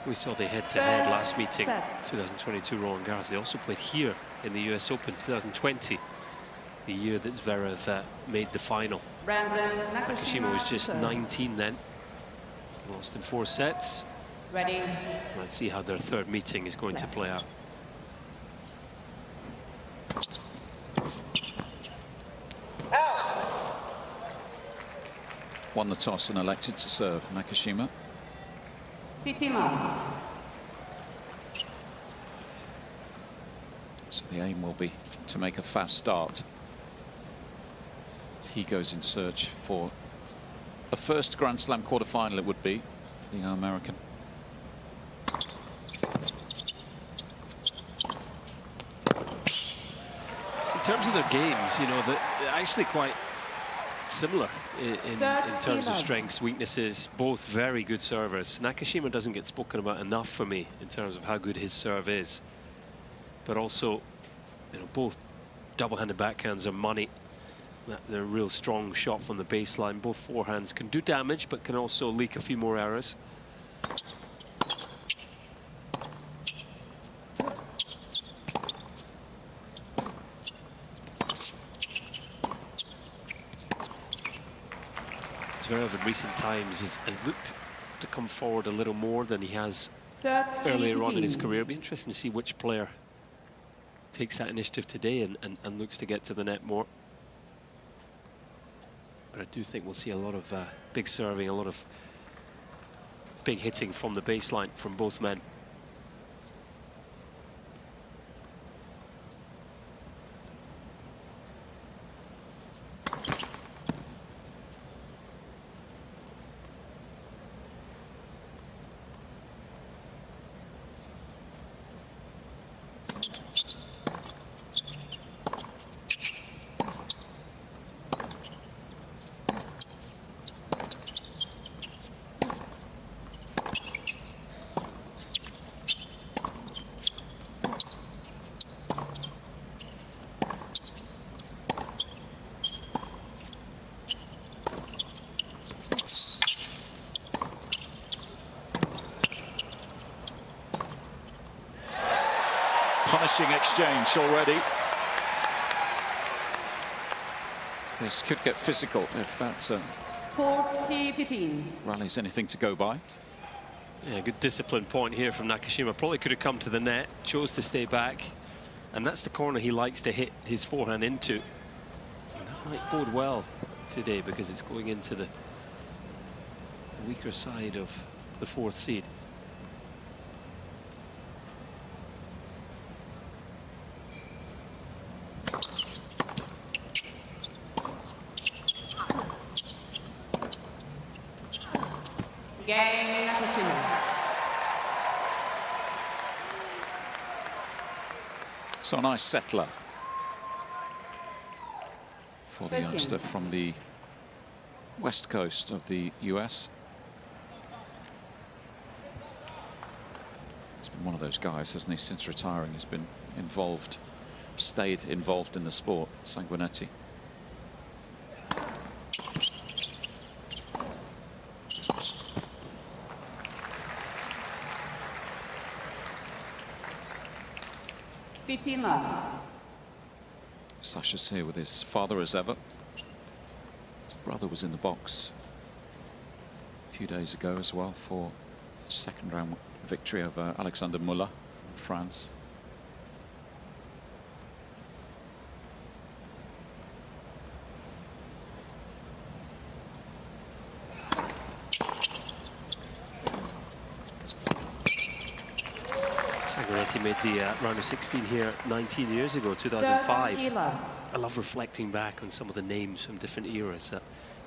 We saw the head-to-head last meeting, 2022 Roland Garros. They also played here in the US Open 2020, the year that Zverev made the final. Brandon Nakashima was just 19 then. Lost in 4 sets. Ready. Let's see how their third meeting is going to play out. Won the toss and elected to serve, Nakashima. So the aim will be to make a fast start. He goes in search for a first Grand Slam quarterfinal, it would be, for the American. In terms of their games, you know, they're actually quite similar in terms of strengths, weaknesses. Both very good servers. Nakashima doesn't get spoken about enough for me in terms of how good his serve is. But also, you know, both double-handed backhands are money. They're a real strong shot from the baseline. Both forehands can do damage, but can also leak a few more errors. Zverev in recent times has looked to come forward a little more than he has earlier on in his career. It'll be interesting to see which player takes that initiative today and looks to get to the net more. But I do think we'll see a lot of big serving, a lot of big hitting from the baseline from both men. Punishing exchange already. This could get physical if that 40-15. rally's anything to go by. Yeah, good discipline point here from Nakashima. Probably could have come to the net, chose to stay back. And that's the corner he likes to hit his forehand into. And that might bode well today because it's going into the weaker side of the 4th seed. So a nice settler for the youngster from the west coast of the US. He's been one of those guys, hasn't he? Since retiring, he's been involved, stayed involved in the sport, Sanguinetti. Sasha's here with his father as ever. His brother was in the box a few days ago as well for a 2nd round victory over Alexander Muller from France. He made the round of 16 here 19 years ago, 2005. I love reflecting back on some of the names from different eras.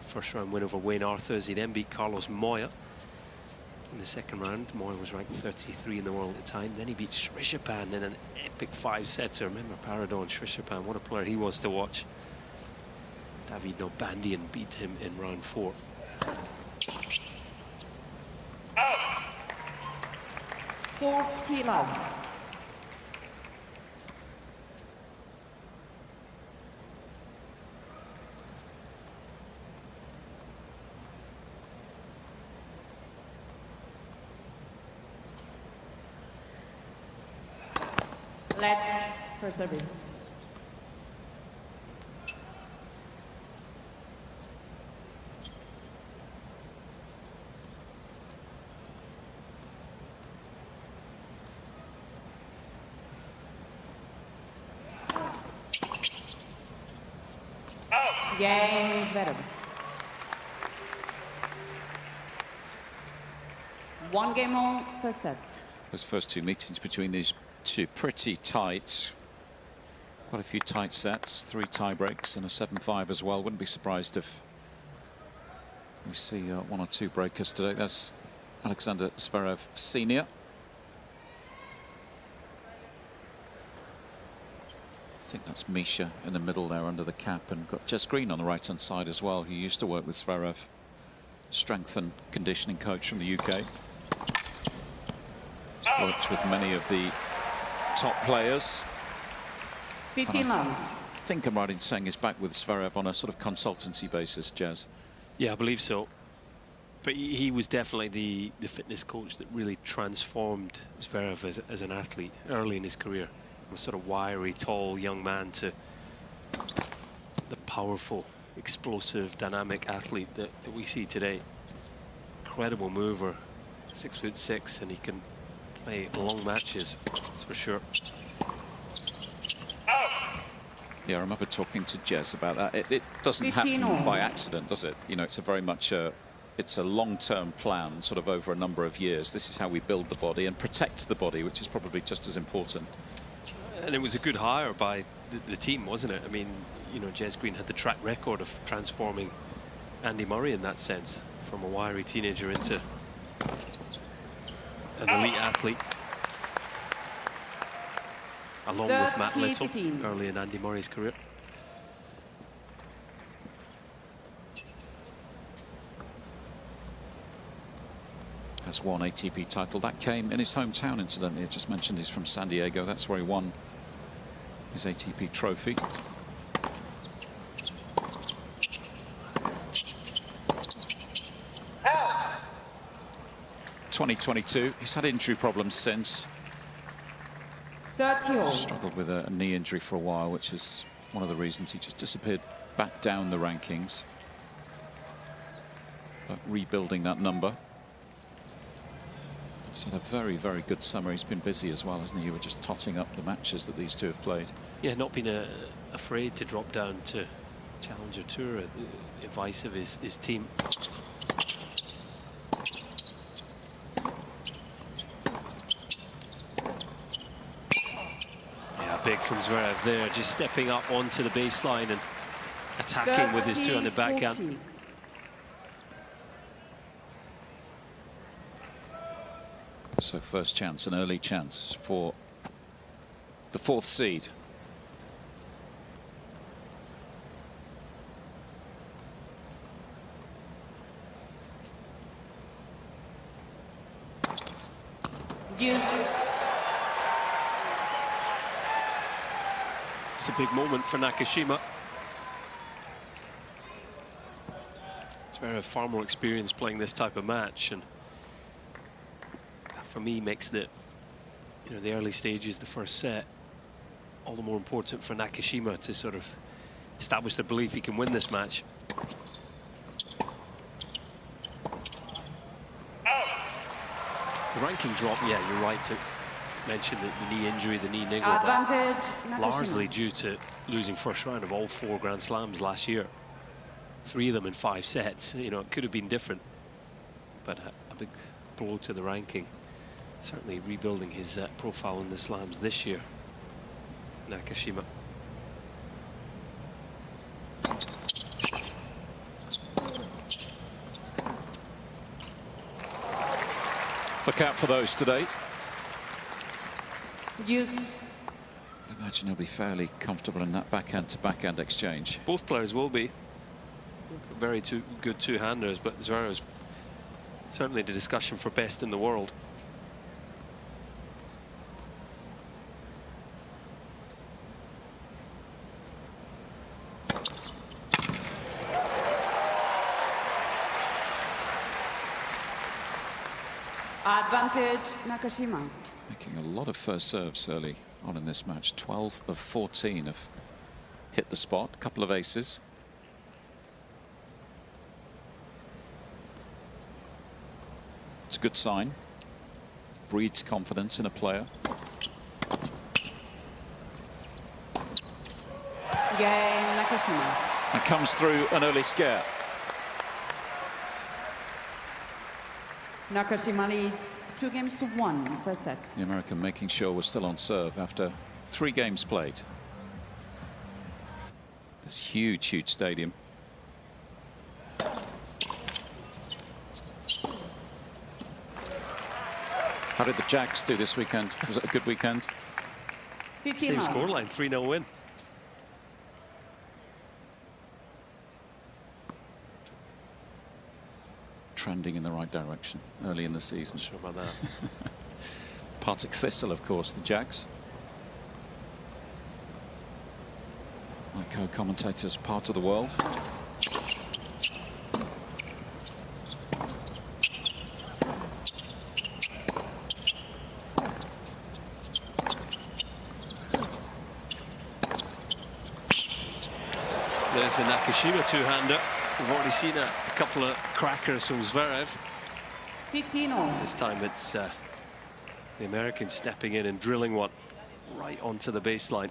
First round win over Wayne Arthurs. He then beat Carlos Moya in the 2nd round. Moya was ranked 33 in the world at the time. Then he beat Srishapan in an epic 5-setter. Remember Paradon Srishapan, what a player he was to watch. David Nalbandian beat him in round 4. Let's for service. Game Zverev. 1 game on, first set. Those first two meetings between these two pretty tight. Quite a few tight sets, 3 tie breaks and a 7-5 as well. Wouldn't be surprised if we see 1 or 2 breakers today. That's Alexander Zverev Senior. I think that's Misha in the middle there under the cap, and got Jez Green on the right hand side as well, who used to work with Zverev, strength and conditioning coach from the UK. He's worked with many of the top players. 15 love. I think I'm right in saying he's back with Zverev on a sort of consultancy basis, Jez. Yeah, I believe so. But he was definitely the fitness coach that really transformed Zverev as an athlete early in his career. From a sort of wiry, tall young man to the powerful, explosive, dynamic athlete that we see today. Incredible mover, 6'6", and he can play long matches, that's for sure. Yeah, I remember talking to Jez about that. It doesn't happen by accident, does it? You know, it's a very much it's a long-term plan, sort of over a number of years. This is how we build the body and protect the body, which is probably just as important. And it was a good hire by the team, wasn't it? I mean, you know, Jez Green had the track record of transforming Andy Murray in that sense, from a wiry teenager into an elite athlete, along with Matt Little early in Andy Murray's career. Has won ATP title. That came in his hometown, incidentally. I just mentioned he's from San Diego. That's where he won his ATP trophy. Oh. 2022. He's had injury problems since. 30. Struggled with a knee injury for a while, which is one of the reasons he just disappeared back down the rankings. But rebuilding that number. He's had a very, very good summer. He's been busy as well, hasn't he? You were just totting up the matches that these two have played. Yeah, not been afraid to drop down to Challenger Tour, the advice of his team. Yeah, big from Zverev there, just stepping up onto the baseline and attacking with his two-handed backhand. So first chance, an early chance for the 4th seed. Yes. It's a big moment for Nakashima. Zverev far more experience playing this type of match, and for me makes the early stages, the first set, all the more important for Nakashima to sort of establish the belief he can win this match. The ranking drop, yeah, you're right to mention the knee injury, the knee niggle, Advantage, largely due to losing first round of all 4 Grand Slams last year. 3 of them in 5 sets. You know, it could have been different, but a big blow to the ranking. Certainly rebuilding his profile in the slams this year, Nakashima. Look out for those today. Yes. I imagine he'll be fairly comfortable in that backhand-to-backhand exchange. Both players will be. Very good two-handers, but Zverev's certainly the discussion for best in the world. Advantage, Nakashima. Making a lot of first serves early on in this match. 12 of 14 have hit the spot. A couple of aces. It's a good sign. Breeds confidence in a player. Game Nakashima. And comes through an early scare. Nakashima leads 2-1 first set. The American making sure we're still on serve after 3 games played. This huge, huge stadium. How did the Jacks do this weekend? Was it a good weekend? Same scoreline, 3-0 win. Trending in the right direction early in the season. Not sure about that. Partick Thistle, of course, the Jacks. My co-commentator's part of the world. There's the Nakashima two-hander. We've already seen a couple of crackers from Zverev. 15-all. This time it's the American stepping in and drilling one right onto the baseline.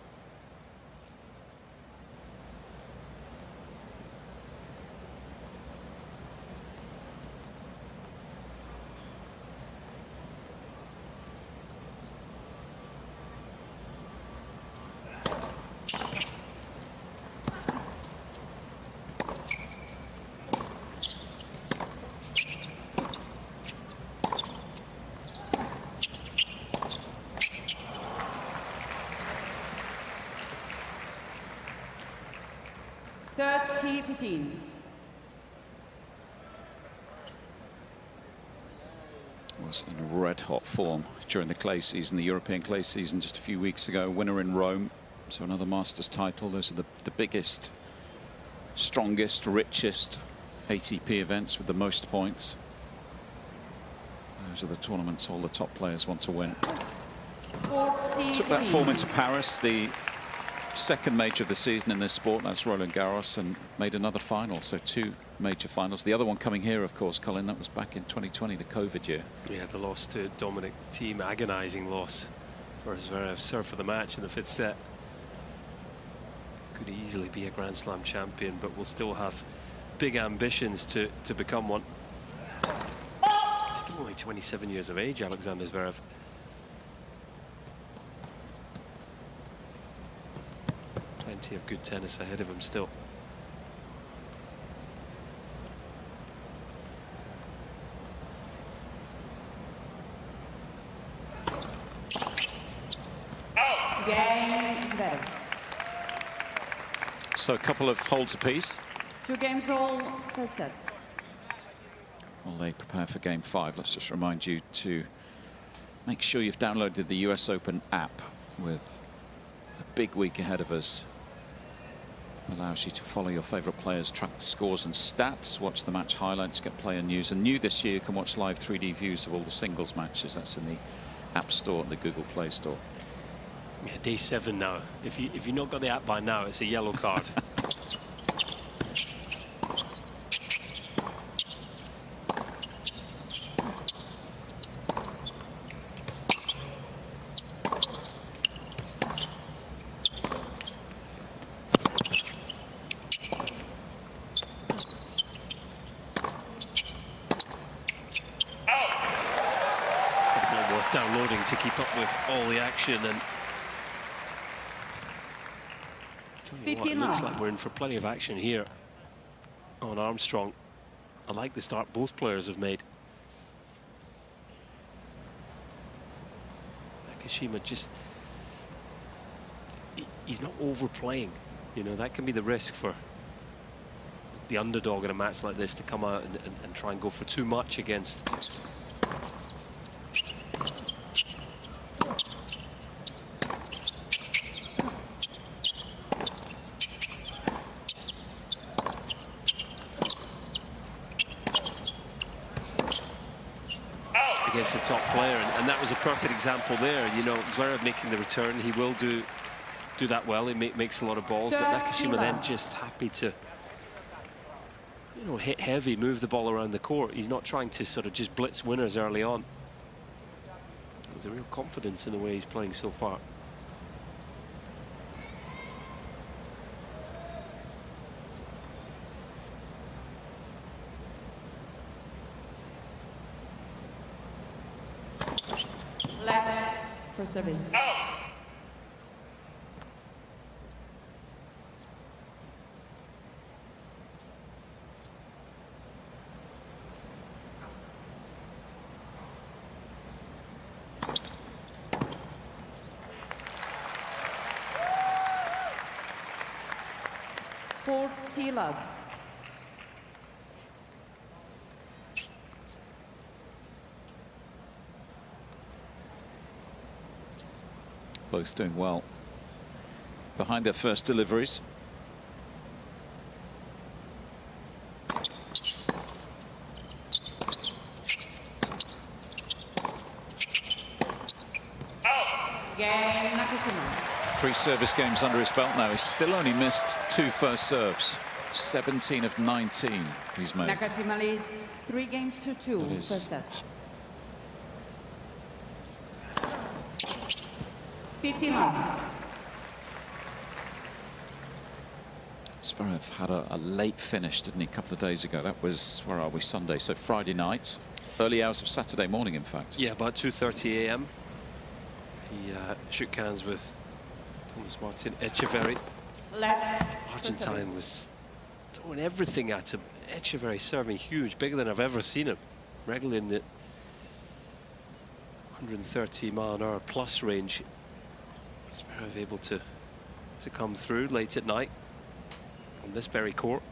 Was in red hot form during the clay season, the European clay season just a few weeks ago. Winner in Rome, so another Masters title. Those are the biggest, strongest, richest ATP events with the most points. Those are the tournaments all the top players want to win. Took that form into Paris, the second major of the season in this sport. That's Roland Garros, and made another final, so 2 major finals. The other one coming here, of course, Colin, that was back in 2020, the COVID year. Yeah, the loss to Dominic Thiem, agonising loss for Zverev. Serve for the match in the 5th set. Could easily be a Grand Slam champion, but will still have big ambitions to become one. Still only 27 years of age, Alexander Zverev. Plenty of good tennis ahead of him still. Game Zverev. So a couple of holds apiece. 2-all first set. While they prepare for game 5, let's just remind you to make sure you've downloaded the US Open app. With a big week ahead of us, allows you to follow your favourite players, track the scores and stats, watch the match highlights, get player news. And new this year, you can watch live 3D views of all the singles matches. That's in the App Store and the Google Play Store. Yeah, day 7 now. If you've not got the app by now, it's a yellow card. Downloading to keep up with all the action, and tell you what, it looks like we're in for plenty of action here on Armstrong. I like the start both players have made. Nakashima just, he's not overplaying. You know, that can be the risk for the underdog in a match like this, to come out and try and go for too much against the top player, and that that was a perfect example there. You know, Zverev making the return, he will do that well. He makes a lot of balls, but Nakashima then just happy to, you know, hit heavy, move the ball around the court. He's not trying to sort of just blitz winners early on. There's a real confidence in the way he's playing so far. Left for service. For T-Love. Both doing well behind their first deliveries. Game Nakashima. 3 service games under his belt now. He's still only missed 2 first serves. 17 of 19 he's made. Nakashima leads 3 games to 2. First set. 15-1. Zverev had a late finish, didn't he, a couple of days ago? That was, where are we, Sunday, so Friday night. Early hours of Saturday morning, in fact. Yeah, about 2:30 a.m. He shook hands with Thomas Martin Echeverry. Left. Argentine was throwing everything at him. Echeverry serving huge, bigger than I've ever seen him. Regularly in the 130-mile-an-hour plus range. Zverev able to come through late at night on this very court.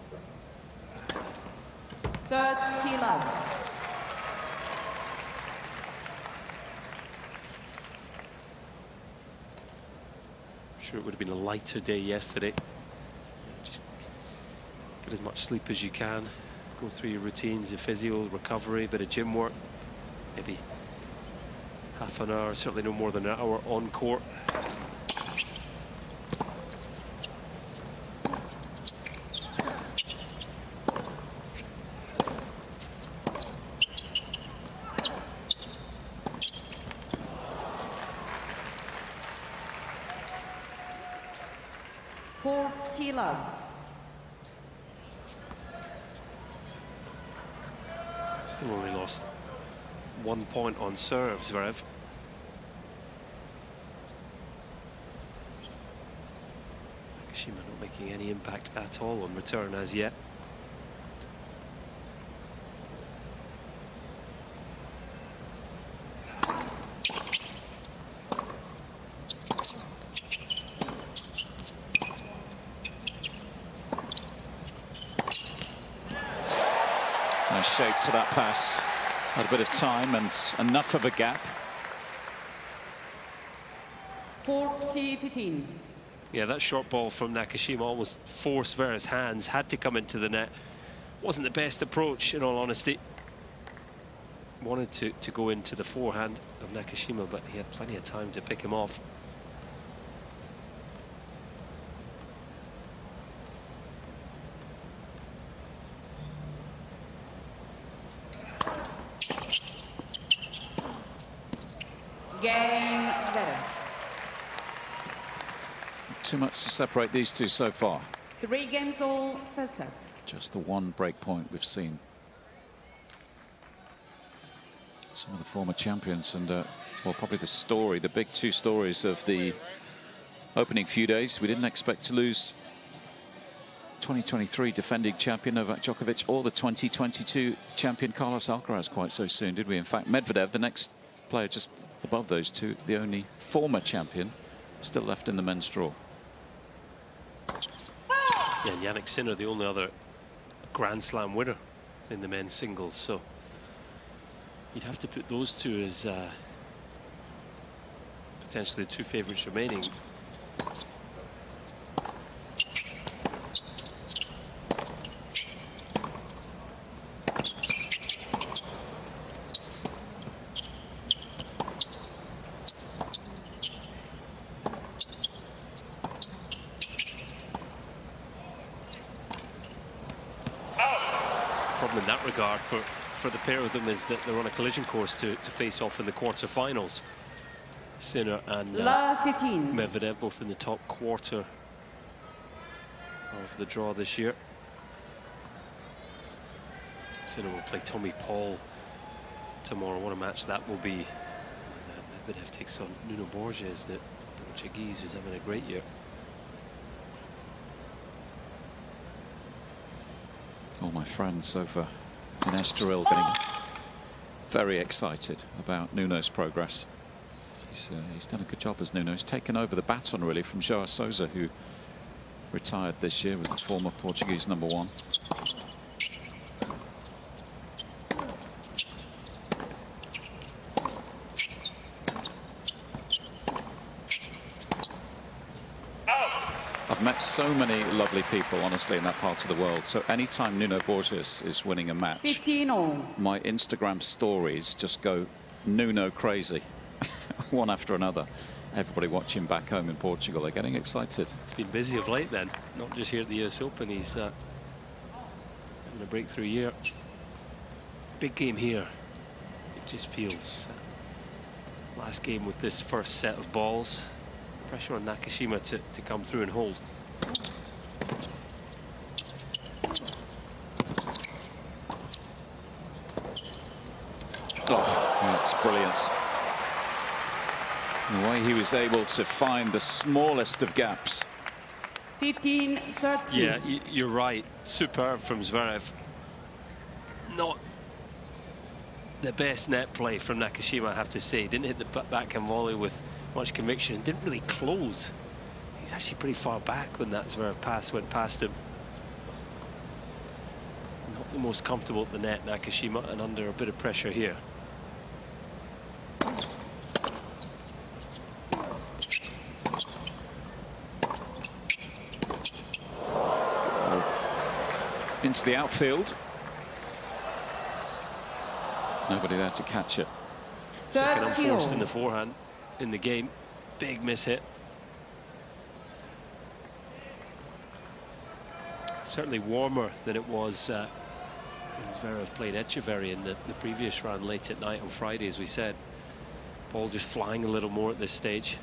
Third T-Love. I'm sure it would have been a lighter day yesterday. Just get as much sleep as you can. Go through your routines, your physio, recovery, bit of gym work. Maybe half an hour, certainly no more than an hour on court. For T-Love. Still only lost 1 point on serve, Zverev. Nakashima not making any impact at all on return as yet. Nice shape to that pass. Had a bit of time and enough of a gap. 40-15. Yeah, that short ball from Nakashima almost forced Zverev's hands, had to come into the net. Wasn't the best approach, in all honesty. Wanted to go into the forehand of Nakashima, but he had plenty of time to pick him off. Game Zverev. Too much to separate these two so far. 3 games all first set. Just the one break point we've seen. Some of the former champions and, well, probably the story, the big 2 stories of the opening few days. We didn't expect to lose 2023 defending champion Novak Djokovic or the 2022 champion Carlos Alcaraz quite so soon, did we? In fact, Medvedev, the next player just above those 2, the only former champion still left in the men's draw. Yeah, and Jannik Sinner, the only other Grand Slam winner in the men's singles, so you'd have to put those 2 as potentially the 2 favourites remaining. in that regard for the pair of them is that they're on a collision course to face off in the quarterfinals. Sinner and Medvedev both in the top quarter of the draw this year. Sinner will play Tommy Paul tomorrow. What a match that will be. Medvedev takes on Nuno Borges, the Portuguese, who's having a great year. All my friends over in Estoril getting very excited about Nuno's progress. He's done a good job as Nuno. He's taken over the baton really from João Sousa, who retired this year, was the former Portuguese #1. I've met so many lovely people, honestly, in that part of the world. So anytime Nuno Borges is winning a match, 15-all. My Instagram stories just go Nuno crazy, one after another. Everybody watching back home in Portugal, they're getting excited. It's been busy of late then, not just here at the US Open. He's having a breakthrough year. Big game here. It just feels last game with this first set of balls. Pressure on Nakashima to come through and hold. Oh, that's brilliant. The way he was able to find the smallest of gaps. 15-13. Yeah, you're right. Superb from Zverev. Not the best net play from Nakashima, I have to say. Didn't hit the backhand volley with much conviction and didn't really close. He's actually pretty far back when that Zverev pass went past him. Not the most comfortable at the net, Nakashima, and under a bit of pressure here. Into the outfield. Nobody there to catch it. Second unforced in the forehand in the game. Big miss hit. Certainly warmer than it was when Zverev played Echeverry in the previous round late at night on Friday, as we said. Ball just flying a little more at this stage.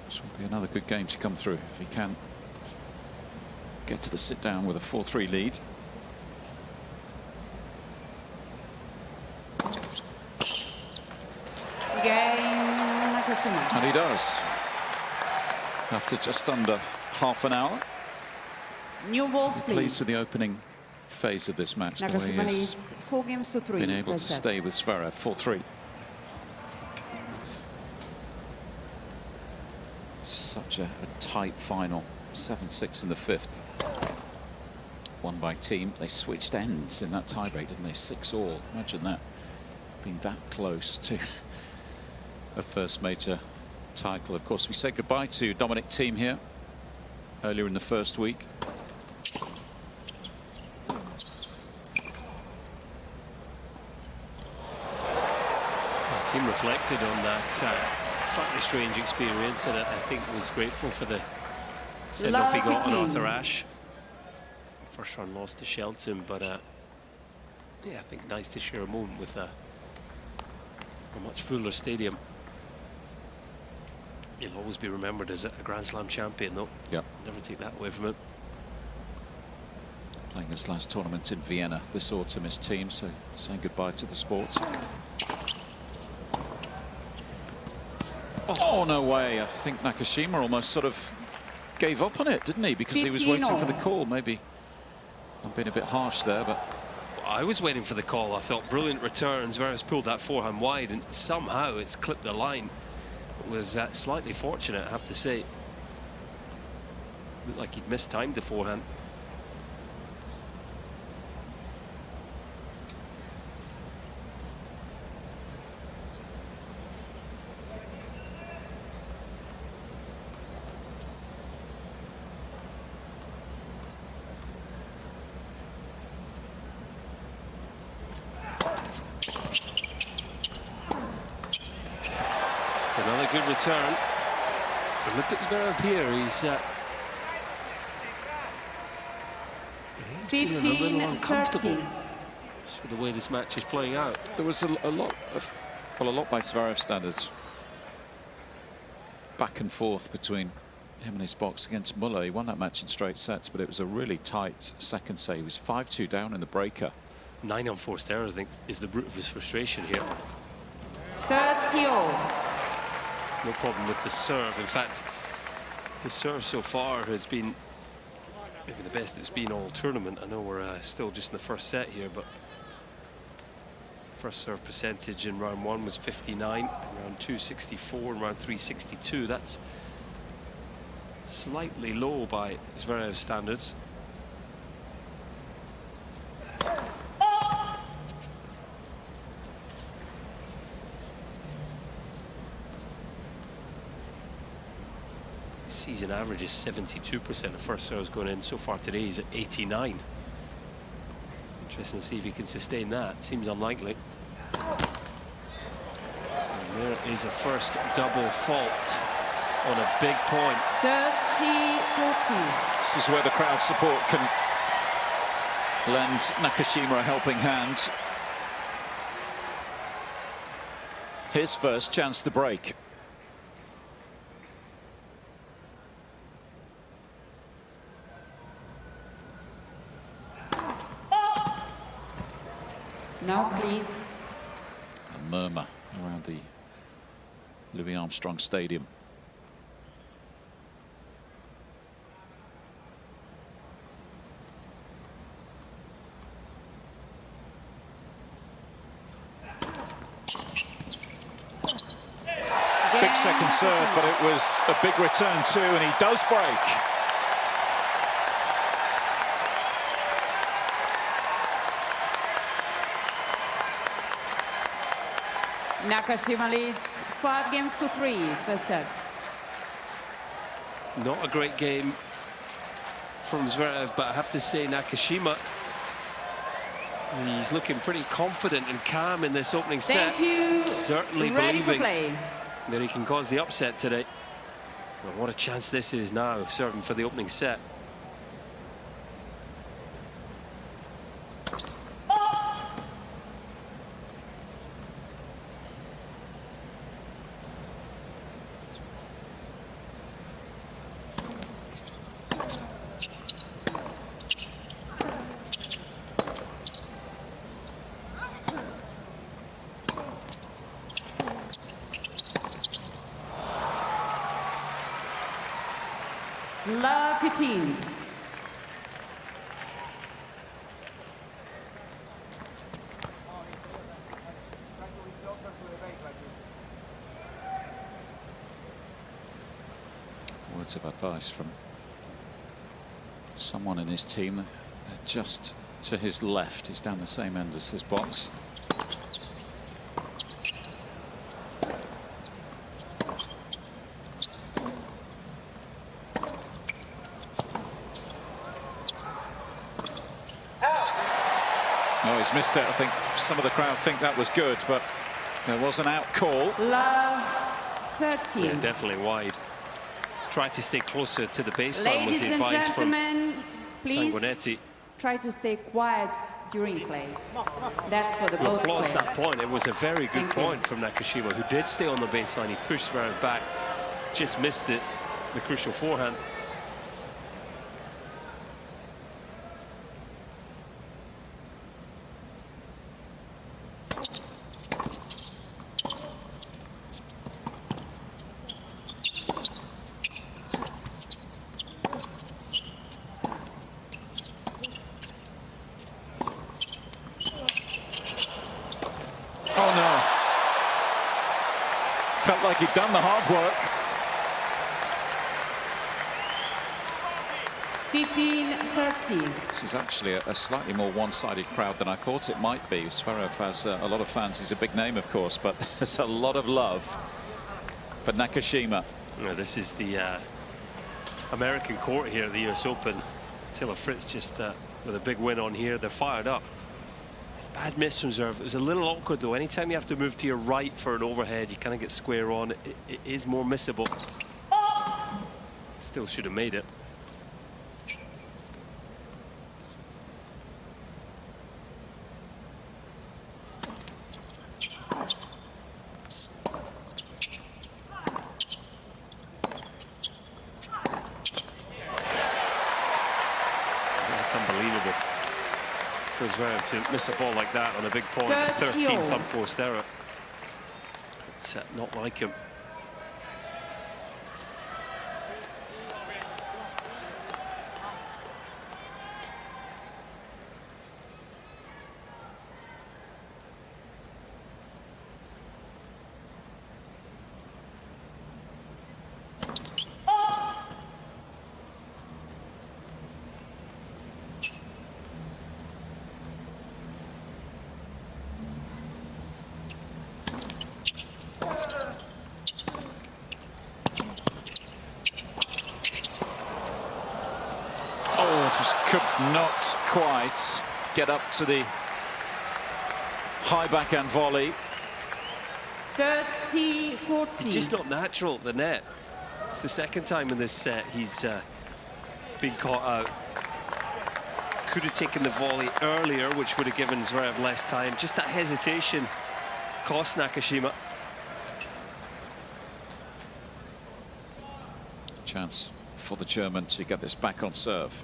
This will be another good game to come through if he can get to the sit down with a 4-3 lead. And he does. After just under half an hour. New balls, please. Pleased with the opening phase of this match. The way he's 4-3. been able to stay with Zverev. 4-3. Such a tight final. 7-6 in the fifth. Won by team. They switched ends in that tiebreak, didn't they? 6-all. Imagine that. Being that close to a first major title. Of course, we said goodbye to Dominic Thiem here earlier in the first week. Thiem reflected on that slightly strange experience, and I think was grateful for the send-off he got on Arthur Ashe. First round lost to Shelton, but yeah, I think nice to share a moment with a much fuller stadium. He'll always be remembered as a Grand Slam champion, though. Yep. Never take that away from him. Playing this last tournament in Vienna this autumn, his team, so saying goodbye to the sport. Oh, no way. I think Nakashima almost sort of gave up on it, didn't he? Because he was waiting for the call. Maybe I'm being a bit harsh there, but I was waiting for the call. I thought brilliant returns. Zverev's pulled that forehand wide, and somehow it's clipped the line. It was slightly fortunate, I have to say. Looked like he'd mistimed the forehand. Another good return. And look at Zverev here. He's feeling a little uncomfortable just with the way this match is playing out. There was a lot by Zverev standards. Back and forth between him and his box against Muller. He won that match in straight sets, but it was a really tight second set. He was 5-2 down in the breaker. 9 unforced errors, I think, is the root of his frustration here. 30. No problem with the serve. In fact, his serve so far has been maybe the best it's been all tournament. I know we're still just in the first set here, but first serve percentage in round 1 was 59, in round 2 64, and round 3 62. That's slightly low by Zverev's standards. Season average is 72% of first serves going in. So far today he's at 89. Interesting to see if he can sustain that. Seems unlikely. And there is a first double fault on a big point. 30-40. This is where the crowd support can lend Nakashima a helping hand. His first chance to break. Now, please. A murmur around the Louis Armstrong Stadium. Big second serve, but it was a big return too, and he does break. Nakashima leads 5-3 per set. Not a great game from Zverev, but I have to say Nakashima, he's looking pretty confident and calm in this opening set. Thank you. Certainly Ready believing for play. that he can cause the upset today. Well, what a chance this is now, serving for the opening set. La 15. Words of advice from someone in his team, just to his left. He's down the same end as his box. Oh, he's missed it. I think some of the crowd think that was good, but there was an out call. Love 13. Yeah, definitely wide. Try to stay closer to the baseline, Ladies was the and advice from gentlemen, please Sanguinetti. try to stay quiet during play. That's for the Well, both applause players. that point. It was a very good Thank you. point from Nakashima, who did stay on the baseline. He pushed Zverev back, just missed it, the crucial forehand. Oh no. Felt like he'd done the hard work. 15-13. This is actually a slightly more one-sided crowd than I thought it might be. Zverev has a lot of fans. He's a big name, of course, but there's a lot of love for Nakashima. You know, this is the American court here at the US Open. Taylor Fritz just with a big win on here. They're fired up. Bad miss from Zverev. It was a little awkward, though. Anytime you have to move to your right for an overhead, you kind of get square on. It is more missable. Still should have made it. That's unbelievable for Zverev to miss a ball like that on a big point. 13th unforced error. It's not like him. Just could not quite get up to the high backhand volley. 30-14. It's just not natural, the net. It's the second time in this set he's been caught out. Could have taken the volley earlier, which would have given Zverev less time. Just that hesitation cost Nakashima. Chance for the German to get this back on serve.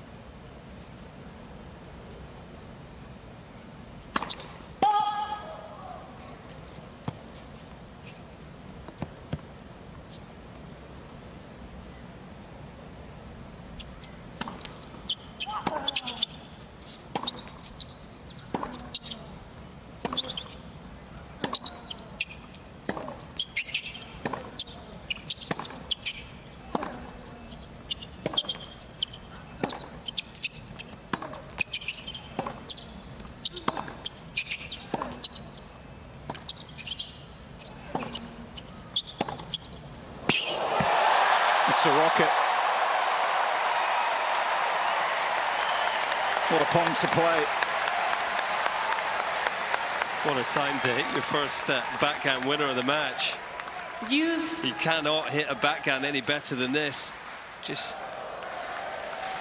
It's a rocket. What a point to play. What a time to hit your first backhand winner of the match. You cannot hit a backhand any better than this. Just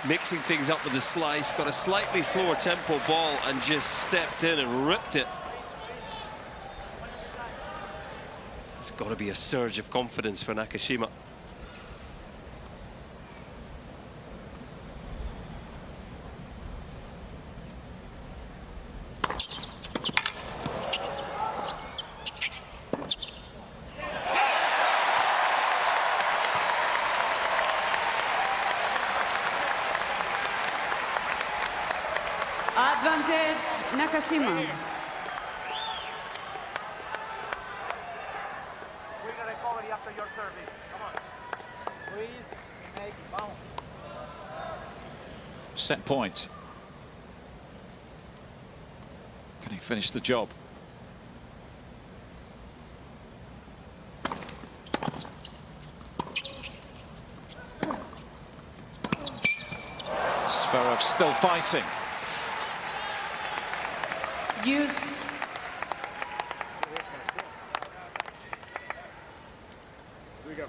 mixing things up with the slice. Got a slightly slower tempo ball and just stepped in and ripped it. It's got to be a surge of confidence for Nakashima. Advantage, Nakashima. We're gonna recover after your service. Come on. Please make bounce. Set point. Can he finish the job? Zverev still fighting. Use. Here we go.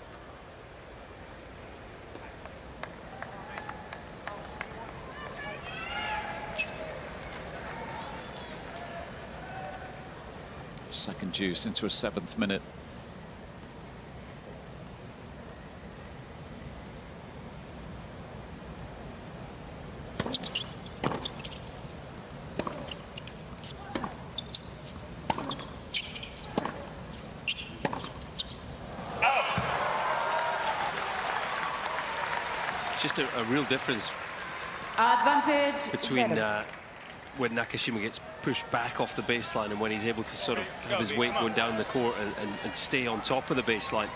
Second juice into a 7th minute. Just a real difference Advantage. between when Nakashima gets pushed back off the baseline and when he's able to sort of have his weight going down the court and stay on top of the baseline.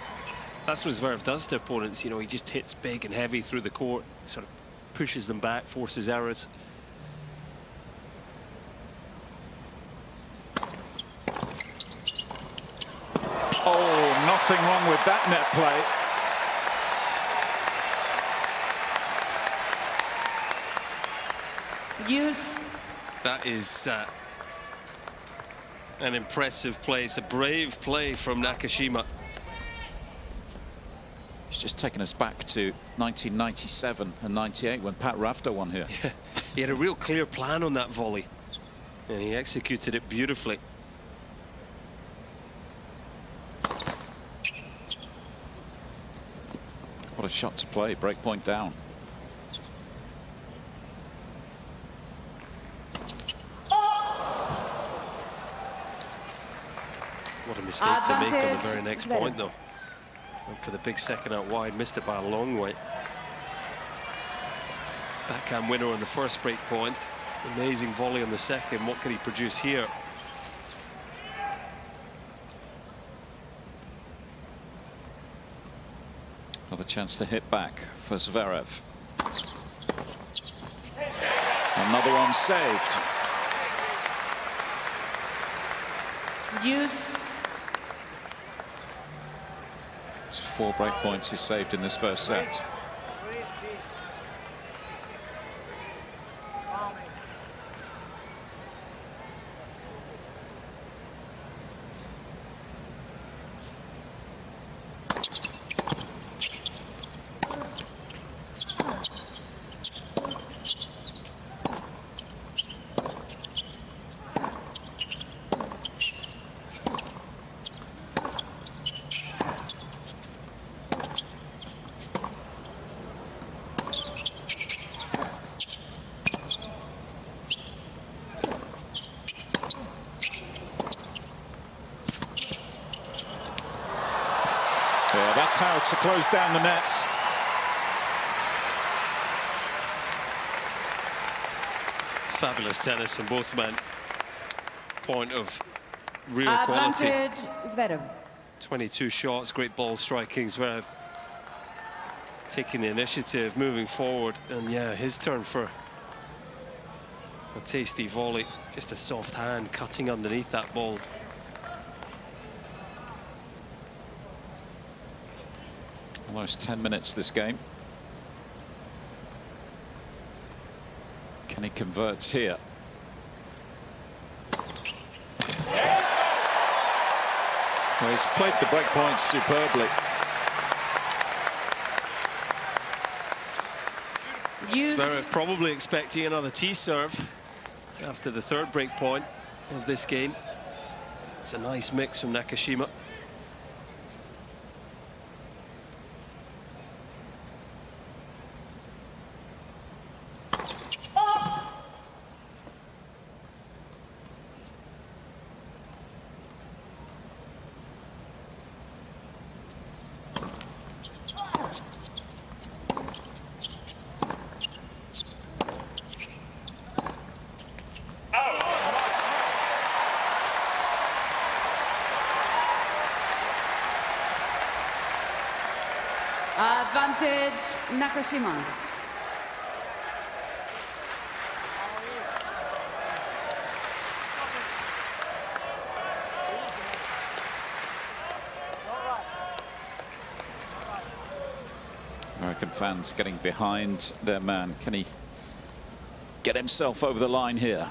That's what Zverev does to opponents. You know, he just hits big and heavy through the court, sort of pushes them back, forces errors. Oh, nothing wrong with that net play. Use. That is an impressive play. It's a brave play from Nakashima. It's just taken us back to 1997 and 98 when Pat Rafter won here. Yeah, he had a real clear plan on that volley, and he executed it beautifully. What a shot to play, break point down. What a mistake to make on the very next point, though. Went for the big second out wide, missed it by a long way. Backhand winner on the first break point. Amazing volley on the second. What can he produce here? Another chance to hit back for Zverev. Another one saved. Use. It's 4 break points he's saved in this first set. Yeah, that's how to close down the net. It's fabulous tennis from both men. Point of real quality. Advantage, Zverev. 22 shots, great ball striking. Zverev taking the initiative, moving forward, and yeah, his turn for a tasty volley. Just a soft hand cutting underneath that ball. Almost 10 minutes this game. Can he convert here? Well, he's played the break points superbly. Zverev probably expecting another tee serve after the third break point of this game. It's a nice mix from Nakashima. Advantage, Nakashima. American fans getting behind their man. Can he get himself over the line here?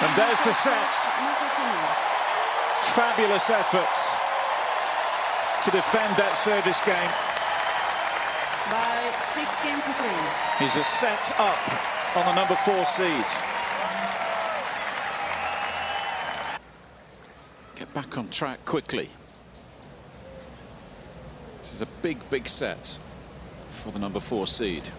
And there's the set. Fabulous efforts to defend that service game. By 6 games to 3. He's a set up on the number 4 seed. Get back on track quickly. This is a big, big set for the number 4 seed.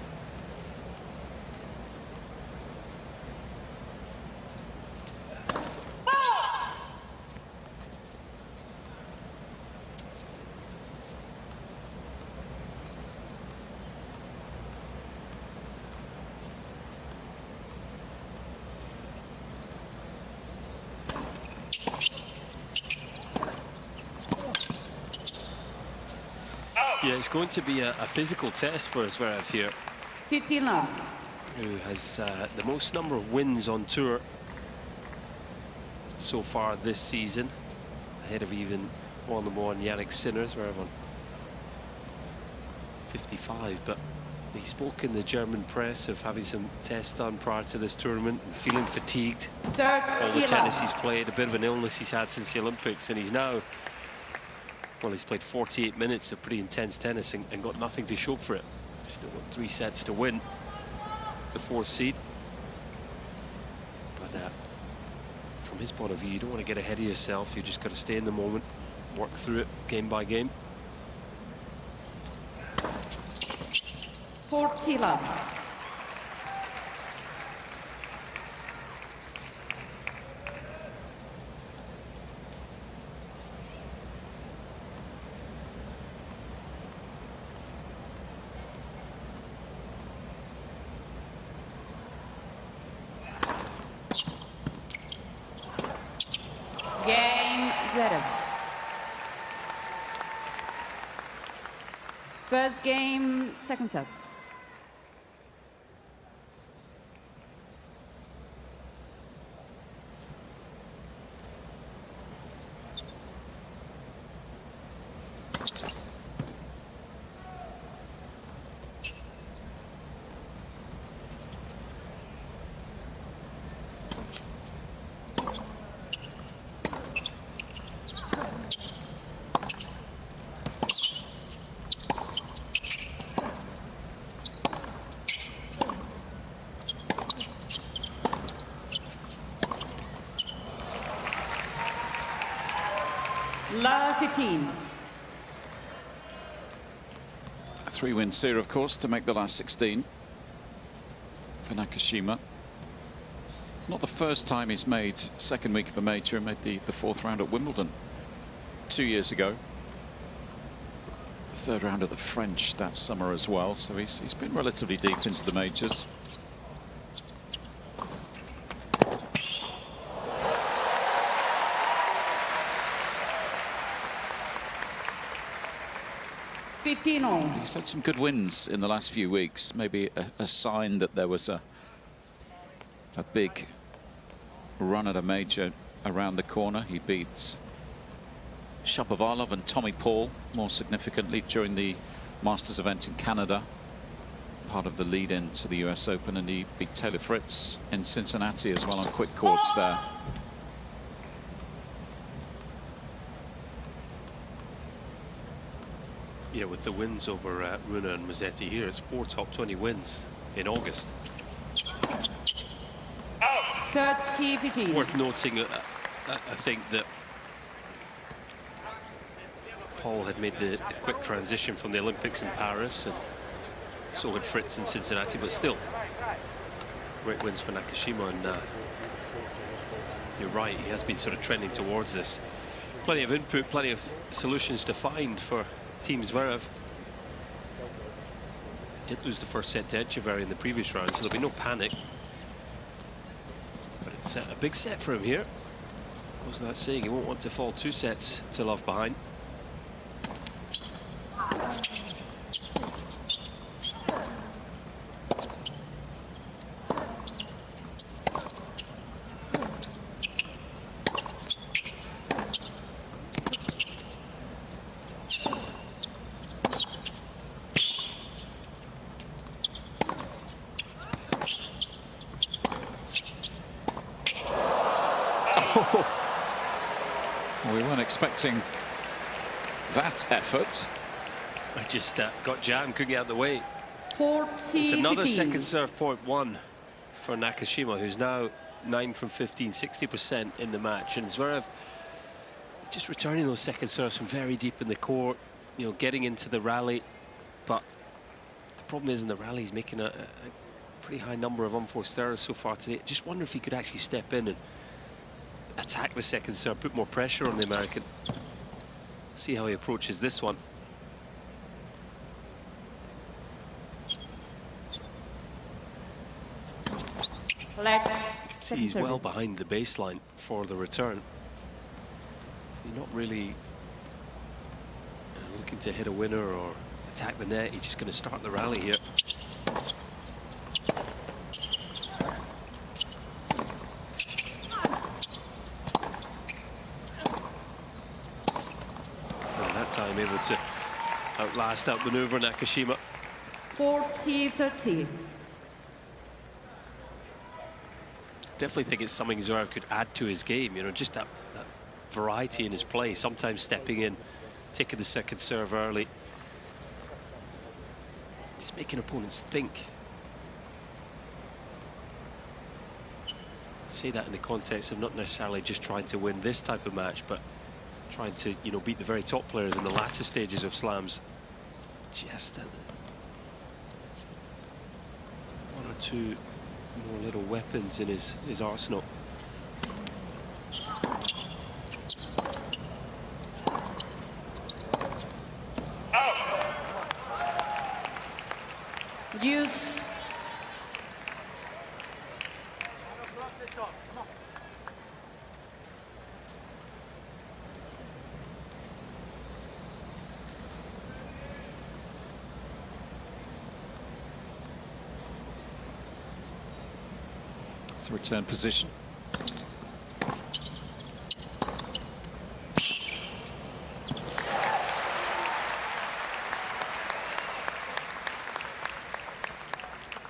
Yeah, it's going to be a physical test for Zverev here, 15 love. who has the most number of wins on tour so far this season, ahead of even one-on-one Yannick Sinner. Zverev on 55, but he spoke in the German press of having some tests done prior to this tournament and feeling fatigued. All the tennis he's played, a bit of an illness he's had since the Olympics, and he's now, well, he's played 48 minutes of pretty intense tennis and got nothing to show for it. Still got 3 sets to win the 4th seed. But from his point of view, you don't want to get ahead of yourself. You just got to stay in the moment, work through it game by game. 40 love. Game Zverev. First game, second set. Love 15. 3 wins here, of course, to make the last 16 for Nakashima. Not the first time he's made second week of a major and made the 4th round at Wimbledon 2 years ago. 3rd round of the French that summer as well, so he's been relatively deep into the majors. He's had some good wins in the last few weeks. Maybe a sign that there was a big run at a major around the corner. He beat Shapovalov and Tommy Paul more significantly during the Masters event in Canada, part of the lead-in to the US Open, and he beat Taylor Fritz in Cincinnati as well on quick courts there. Yeah, with the wins over Rune and Musetti here, it's 4 top 20 wins in August. 30-15. Worth noting, I think that Paul had made the quick transition from the Olympics in Paris, and so had Fritz in Cincinnati, but still, great wins for Nakashima, and you're right, he has been sort of trending towards this. Plenty of input, plenty of solutions to find for Team Zverev. Did lose the first set to Echeverry in the previous round, so there'll be no panic. But it's a big set for him here. Goes without saying, he won't want to fall 2 sets to love behind. We weren't expecting that effort. I just got jammed, couldn't get out of the way. 40-15. It's another second serve point 1 for Nakashima, who's now 9 from 15, 60% in the match. And Zverev just returning those second serves from very deep in the court, you know, getting into the rally, but the problem is in the rally he's making a pretty high number of unforced errors so far today. Just wonder if he could actually step in and attack the second serve, put more pressure on the American. See how he approaches this one. Let's see he's well behind the baseline for the return. So he's not really looking to hit a winner or attack the net. He's just going to start the rally here. And that time able to outlast, outmaneuver Nakashima. 40-30. Definitely think it's something Zverev could add to his game, you know, just that variety in his play, sometimes stepping in, taking the second serve early, just making opponents think. I say that in the context of not necessarily just trying to win this type of match, but trying to, you know, beat the very top players in the latter stages of slams. Just one or two more little weapons in his arsenal. Deuce. It's the return position.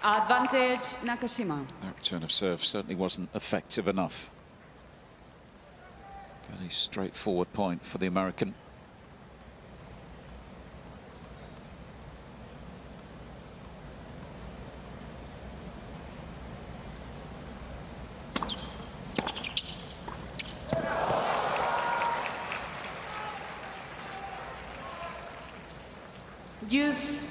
Advantage Nakashima. That return of serve certainly wasn't effective enough. Fairly straightforward point for the American. Deuce.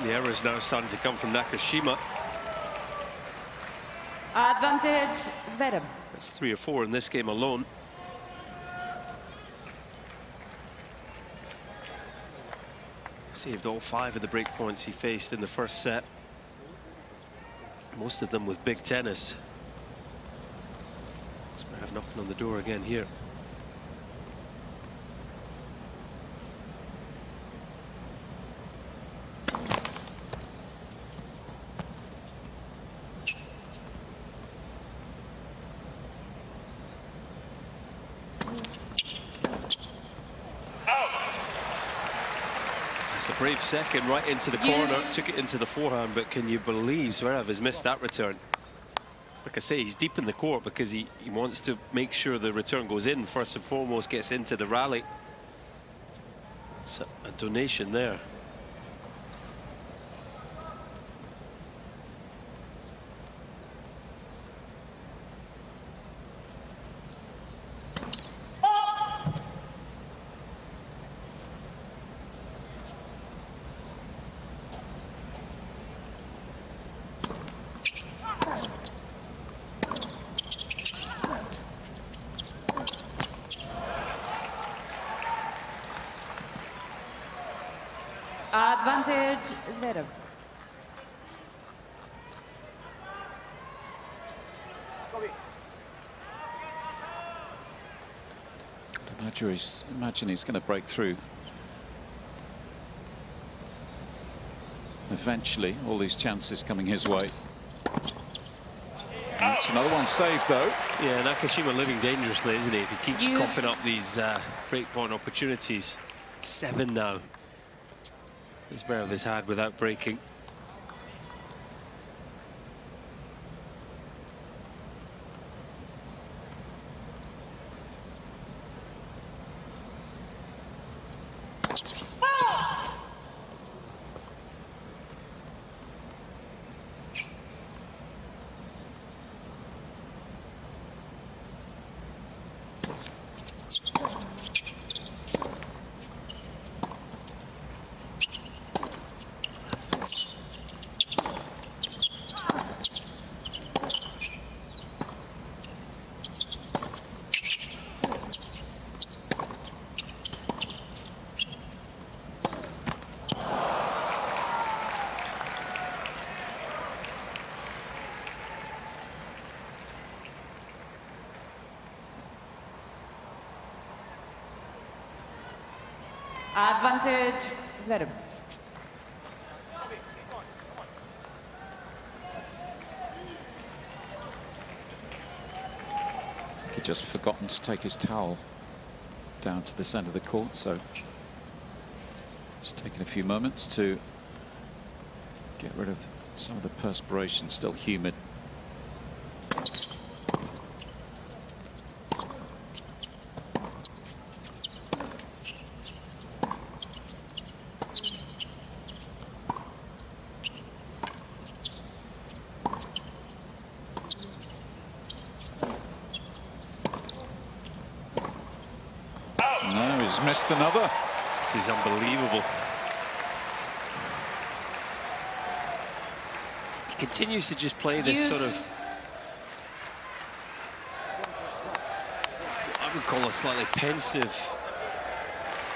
The error is now starting to come from Nakashima. Advantage Zverev. That's 3 or 4 in this game alone. Saved all 5 of the break points he faced in the first set. Most of them with big tennis. Zverev knocking on the door again here. That's a brave second right into the corner, took it into the forehand, but can you believe Zverev has missed that return? Like I say, he's deep in the court because he wants to make sure the return goes in first and foremost, gets into the rally. It's a donation there. Zverev. Imagine he's going to break through. Eventually, all these chances coming his way. That's another one saved, though. Yeah, Nakashima living dangerously, isn't he? If he keeps coughing up these breakpoint opportunities. 7 now. Zverev has had without breaking. Advantage, Zverev. He'd just forgotten to take his towel down to this end of the court, so just taking a few moments to get rid of some of the perspiration, still humid. Missed another. This is unbelievable. He continues to just play this sort of, I would call a slightly pensive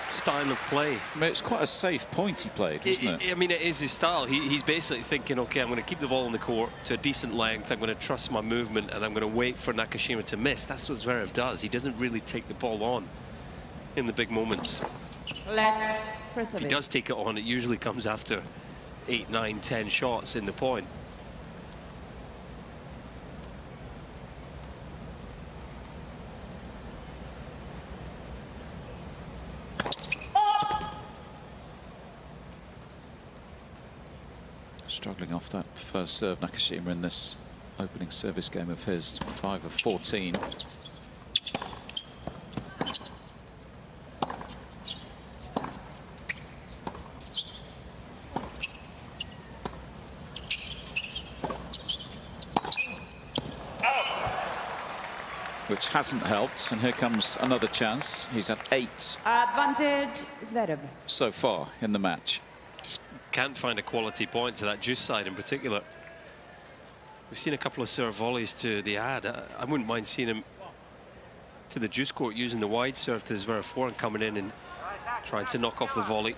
style of play. I mean, it's quite a safe point he played, wasn't it? I mean, it is his style. He's basically thinking, okay, I'm going to keep the ball on the court to a decent length. I'm going to trust my movement, and I'm going to wait for Nakashima to miss. That's what Zverev does. He doesn't really take the ball on in the big moments. If he does take it on, it usually comes after 8, 9, 10 shots in the point. Struggling off that first serve, Nakashima, in this opening service game of his. 5 of 14. Which hasn't helped, and here comes another chance. He's had 8 advantage, Zverev, so far in the match. Just can't find a quality point to that juice side in particular. We've seen a couple of serve volleys to the ad. I wouldn't mind seeing him to the juice court using the wide serve to Zverev forehand, coming in and trying to knock off the volley.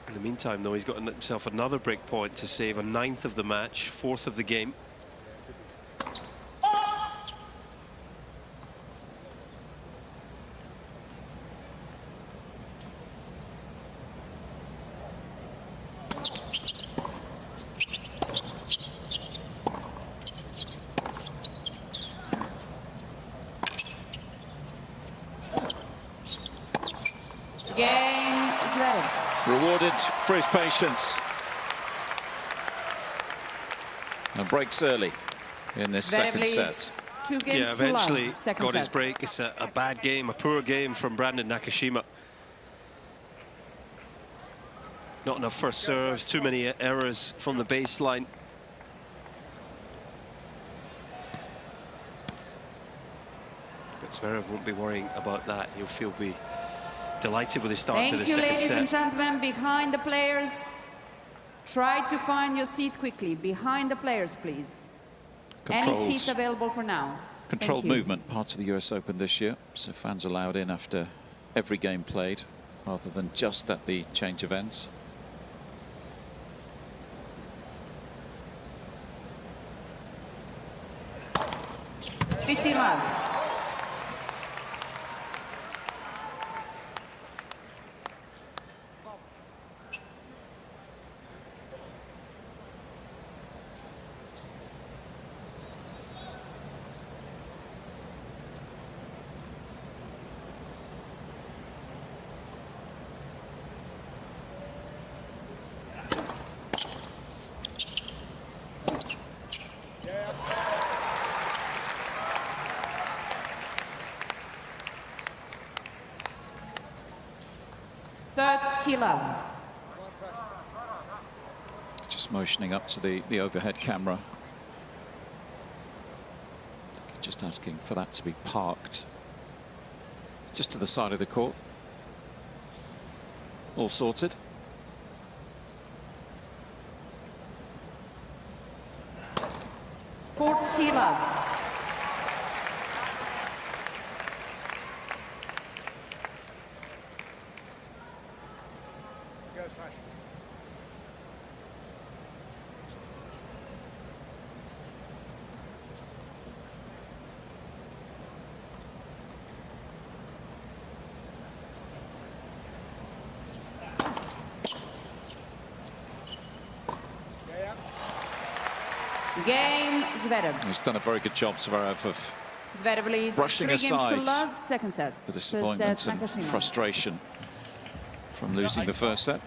In the meantime, though, he's got himself another break point to save a 9th of the match, 4th of the game. Game, Zverev. Rewarded for his patience. And breaks early in this second set. 2 games yeah, eventually to got his break. It's a bad game, a poor game from Brandon Nakashima. Not enough first serves, too many errors from the baseline. But Zverev won't be worrying about that. He'll be delighted with his start to the second set. Thank you, ladies and gentlemen. Behind the players, try to find your seat quickly. Behind the players, please. Any seat available for now. Controlled movement, part of the US Open this year. So fans allowed in after every game played, rather than just at the change of ends. 15 love. Love. Just motioning up to the overhead camera. Just asking for that to be parked just to the side of the court. All sorted. Love. Game, Zverev. He's done a very good job, Zverev, of Zverev leads brushing 3 games aside to love. Second set. the disappointment and Nakashima. frustration from losing the first set.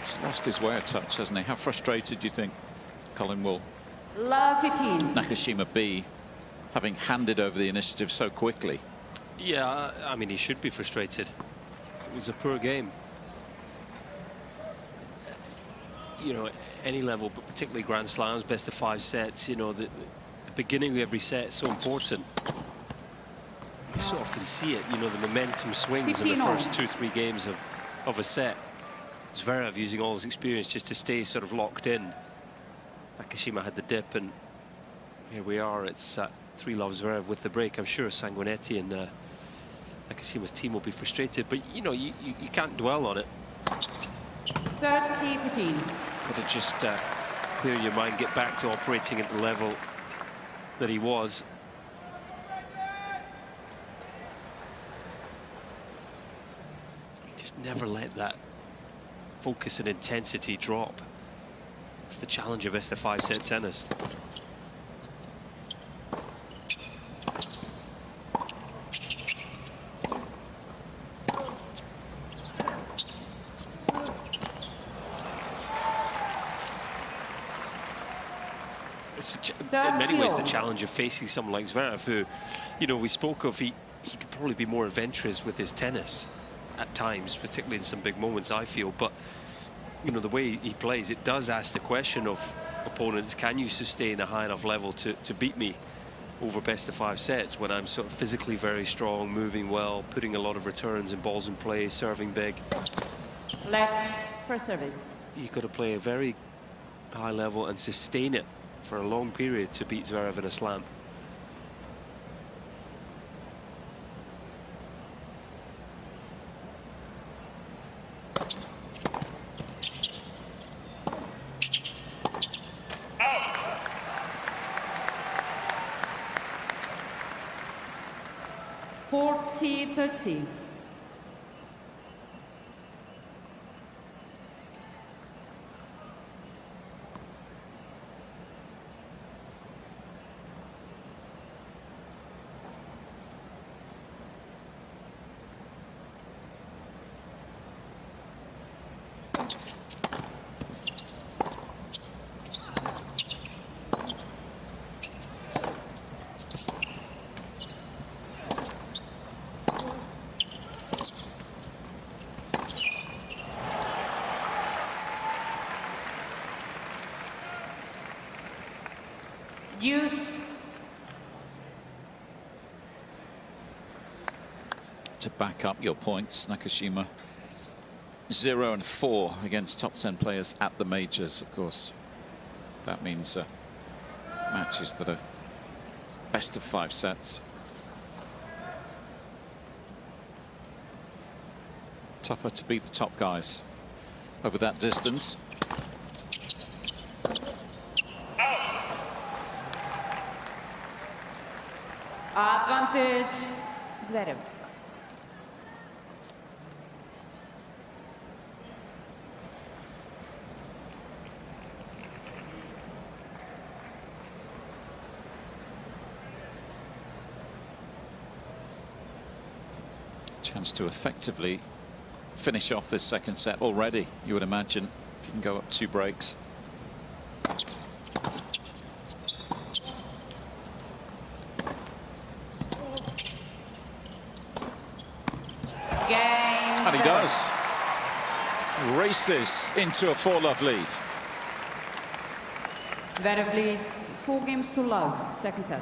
He's lost his way a touch, hasn't he? How frustrated do you think Colin will Love 15. Nakashima be, having handed over the initiative so quickly? Yeah, I mean, he should be frustrated. It was a poor game. You know, any level, but particularly Grand Slams, best of 5 sets, you know, the beginning of every set is so important. You so often see it, you know, the momentum swings in the first 2-3 games of a set. Zverev using all his experience just to stay sort of locked in. Nakashima had the dip, and here we are. It's 3-love Zverev with the break. I'm sure Sanguinetti and Nakashima's team will be frustrated, but you know, you can't dwell on it. 30-15. Got to just clear your mind, get back to operating at the level that he was. Just never let that focus and intensity drop. It's the challenge of best of 5 set tennis. In many ways, the challenge of facing someone like Zverev, who, you know, we spoke of, he could probably be more adventurous with his tennis at times, particularly in some big moments, I feel. But you know, the way he plays, it does ask the question of opponents, can you sustain a high enough level to beat me over best of 5 sets when I'm sort of physically very strong, moving well, putting a lot of returns and balls in play, serving big. Let for service. You've got to play a very high level and sustain it for a long period to beat Zverev in a slam. $40-30. Use. To back up your points, Nakashima 0-4 against top 10 players at the majors, of course. That means matches that are best of 5 sets. Tougher to beat the top guys over that distance. Advantage, Zverev. Chance to effectively finish off this second set already, you would imagine, if you can go up 2 breaks. And he does. Races into a 4-love lead. Zverev leads 4 games to love, second set.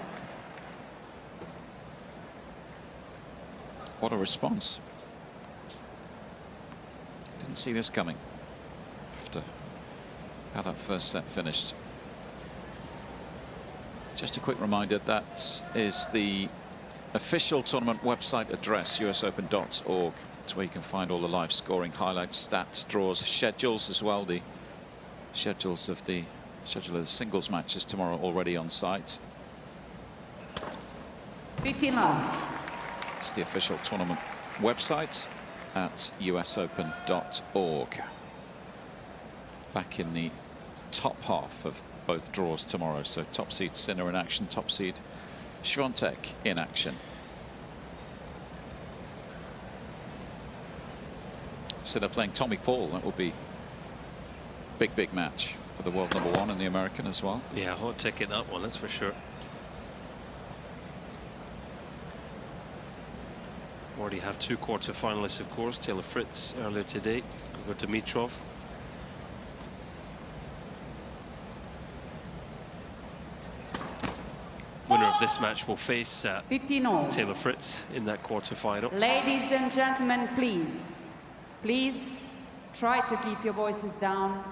What a response. Didn't see this coming after how that first set finished. Just a quick reminder, that is the official tournament website address, usopen.org. It's where you can find all the live scoring, highlights, stats, draws, schedules as well. The schedules of the singles matches tomorrow already on site. 15 love. It's the official tournament website at usopen.org. Back in the top half of both draws tomorrow. So top seed Sinner in action, top seed Swiatek in action. Sinner playing Tommy Paul. That will be big match for the world #1 and the American as well. Yeah, hot ticket that one, that's for sure. Already have 2 quarter-finalists, of course. Taylor Fritz earlier today, Coco Dimitrov. Winner of this match will face 15-all. Taylor Fritz in that quarter-final. Ladies and gentlemen, please try to keep your voices down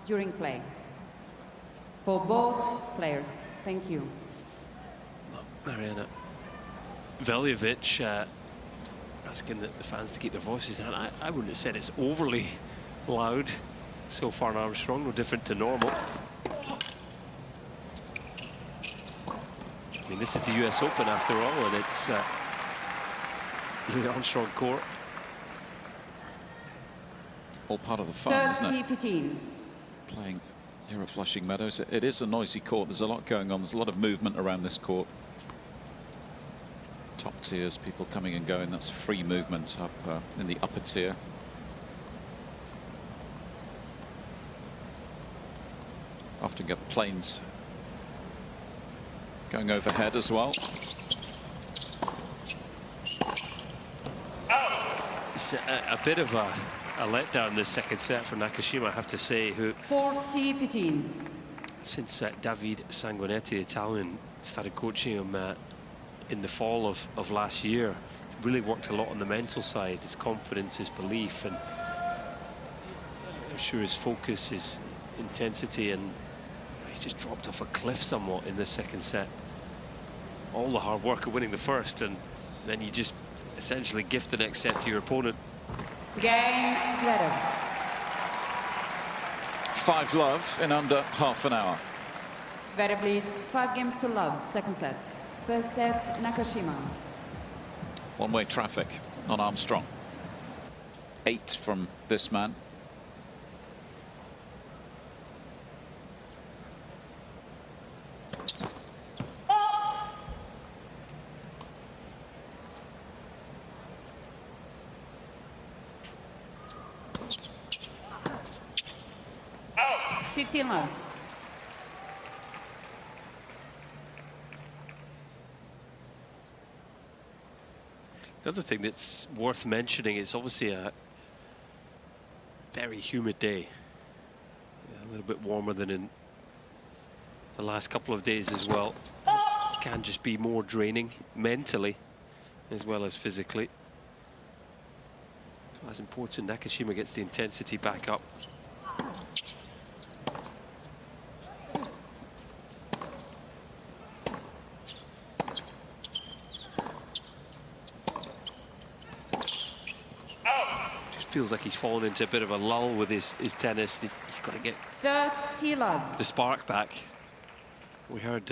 during play. For both players, thank you. Mariana Veljovic asking the fans to keep their voices down. I wouldn't have said it's overly loud so far in Armstrong, no different to normal. I mean, this is the US Open after all, and it's the Armstrong court. All part of the fun, isn't it? 30-15. Playing here at Flushing Meadows. It is a noisy court. There's a lot going on. There's a lot of movement around this court. Top tiers, people coming and going. That's free movement up in the upper tier. Often get the planes going overhead as well. It's a bit of a letdown this second set for Nakashima, I have to say, who 40-15. since David Sanguinetti, the Italian, started coaching him in the fall of last year, really worked a lot on the mental side, his confidence, his belief, and I'm sure his focus, his intensity, and he's just dropped off a cliff somewhat in this second set. All the hard work of winning the first, and then you just essentially gift the next set to your opponent. Game Zverev. 5-love in under half an hour. Zverev leads 5 games to love, second set. First set, Nakashima. One-way traffic on Armstrong. 8 from this man. Love. The other thing that's worth mentioning is obviously a very humid day. A little bit warmer than in the last couple of days as well. It can just be more draining mentally as well as physically. So that's important. Nakashima gets the intensity back up. feels like he's fallen into a bit of a lull with his tennis. He's got to get 30 love. the spark back. We heard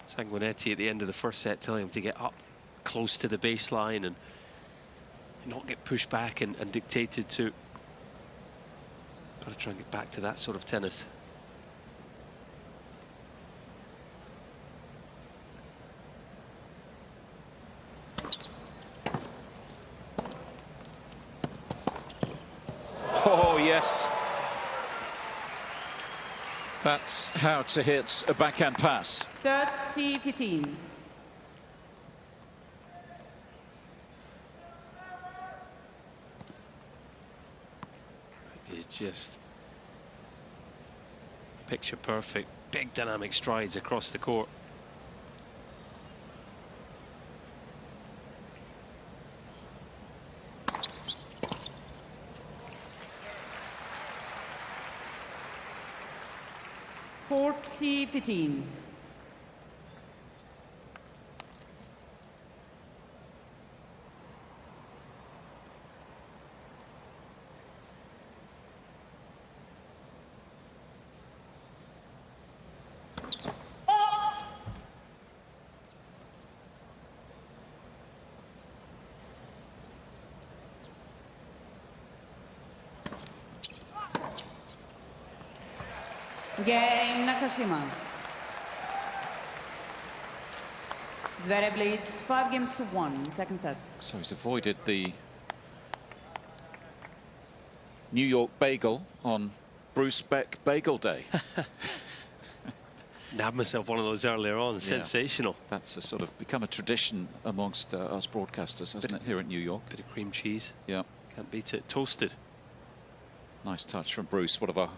Sanguinetti at the end of the first set telling him to get up close to the baseline and not get pushed back and dictated to. Got to try and get back to that sort of tennis. Oh, yes. That's how to hit a backhand pass. 30-15. It's just picture perfect, big dynamic strides across the court. $40-15. Game Nakashima. Zverev leads 5-1 in the second set. So he's avoided the New York bagel on Bruce Beck Bagel Day. Nabbed myself one of those earlier on. Yeah. Sensational. That's a sort of become a tradition amongst us broadcasters, hasn't it, here at New York? Bit of cream cheese. Yeah. Can't beat it. Toasted. Nice touch from Bruce, one of our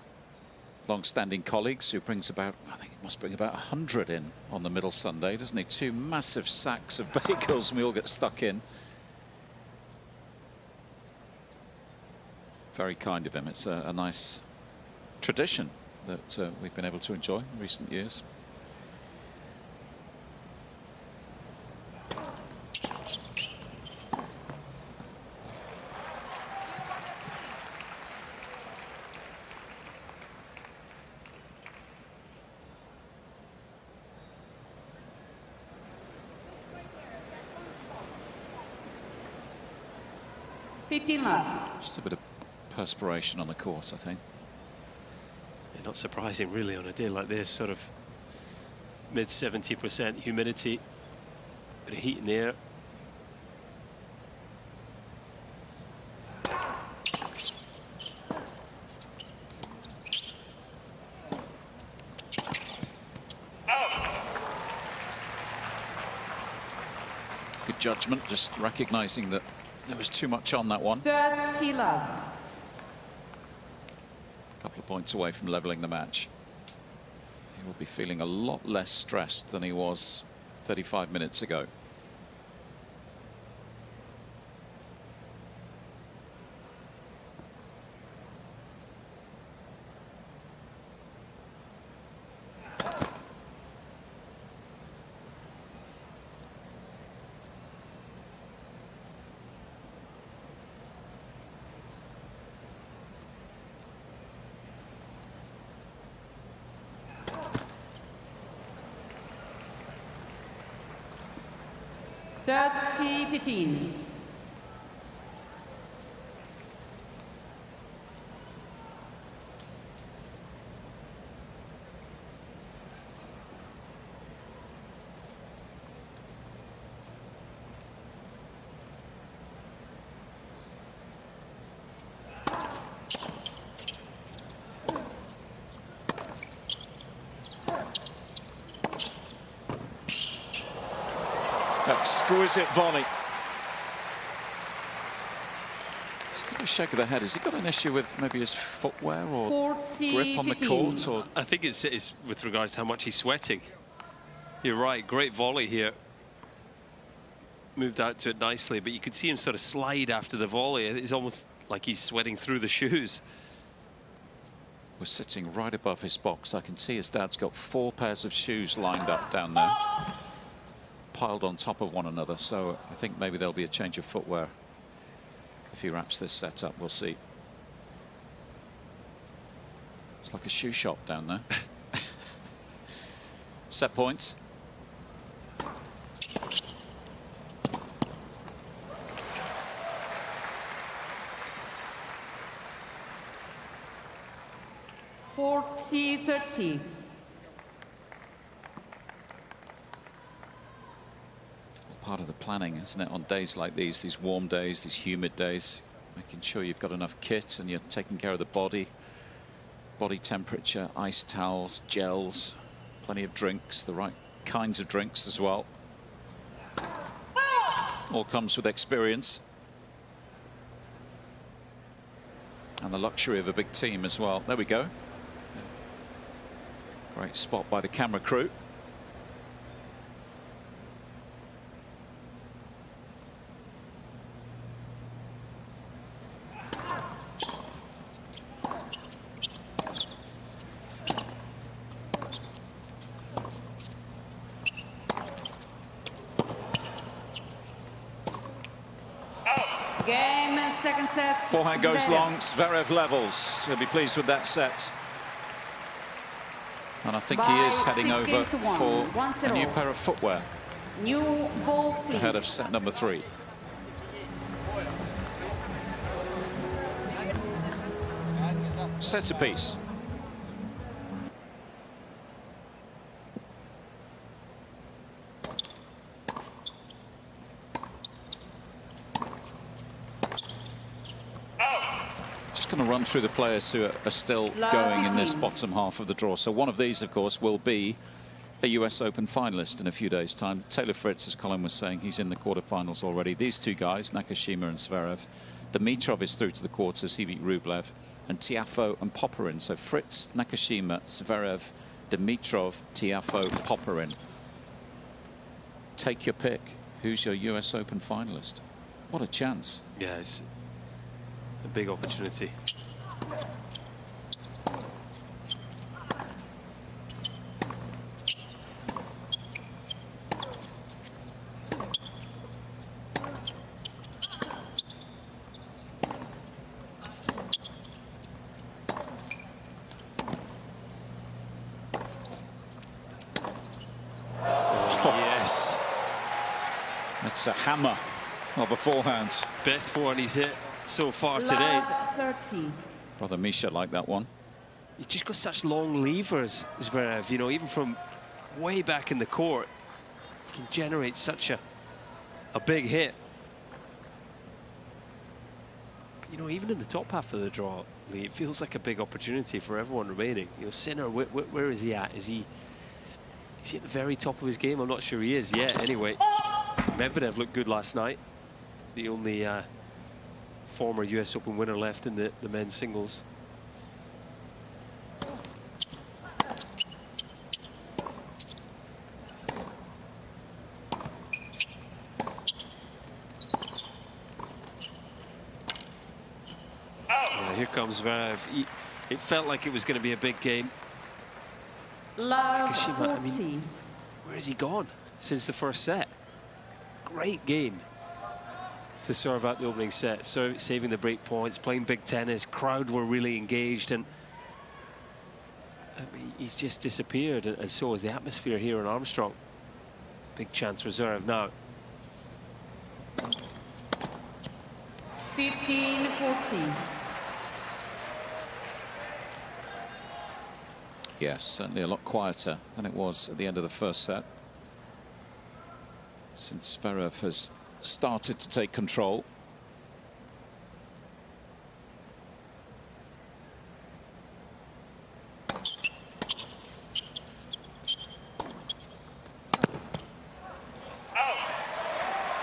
long-standing colleagues, who brings about, I think he must bring about 100 in on the middle Sunday, doesn't he? 2 massive sacks of bagels and we all get stuck in. Very kind of him. It's a nice tradition that we've been able to enjoy in recent years. Just a bit of perspiration on the court, I think. Yeah, not surprising, really, on a day like this. Sort of mid 70% humidity, bit of heat in the air. Good judgment, just recognizing that there was too much on that one. 30 love. A couple of points away from leveling the match. He will be feeling a lot less stressed than he was 35 minutes ago. $30-15. Exquisite volley. Still a shake of the head. Has he got an issue with maybe his footwear or grip on the court? Or I think it's with regards to how much he's sweating. You're right, great volley here. Moved out to it nicely, but you could see him sort of slide after the volley. It's almost like he's sweating through the shoes. was sitting right above his box. I can see his dad's got 4 pairs of shoes lined up down there, piled on top of one another. So I think maybe there'll be a change of footwear if he wraps this set up. We'll see. It's like a shoe shop down there. Set points. Well, 40-30. Part of the planning, isn't it, on days like these warm days, these humid days, making sure you've got enough kit and you're taking care of the body temperature, ice towels, gels, plenty of drinks, the right kinds of drinks as well. All comes with experience and the luxury of a big team as well. There we go. Great spot by the camera crew. Game and second set. Forehand goes Zverev. long, Zverev levels. He'll be pleased with that set. And I think he is heading over for a new pair of footwear New balls, please. ahead of set number 3. Set a piece. Going to run through the players who are still going in this bottom half of the draw. So one of these, of course, will be a US Open finalist in a few days' time. Taylor Fritz, as Colin was saying, he's in the quarterfinals already. These two guys, Nakashima and Zverev. Dimitrov is through to the quarters. He beat Rublev. And Tiafoe and Popyrin. So Fritz, Nakashima, Zverev, Dimitrov, Tiafoe, Popyrin. Take your pick. Who's your US Open finalist? What a chance. Yeah, it's a big opportunity. Yes. That's a hammer of a forehand. Best forehand he's hit so far today. 30. Brother Misha liked that one. He just got such long levers, Zverev, you know, even from way back in the court. He can generate such a big hit. You know, even in the top half of the draw, Lee, it feels like a big opportunity for everyone remaining. You know, Sinner, where is he at? Is he at the very top of his game? I'm not sure he is yet. Anyway, Medvedev looked good last night. The only former US Open winner left in the men's singles. Yeah, here comes Zverev. It felt like it was going to be a big game. Nakashima, 40. I mean, where has he gone since the first set? Great game to serve out the opening set, so saving the break points, playing big tennis, crowd were really engaged, and I mean, he's just disappeared, and so is the atmosphere here in Armstrong. Big chance reserve now. 15-14. Yes, certainly a lot quieter than it was at the end of the first set. Since Zverev has started to take control.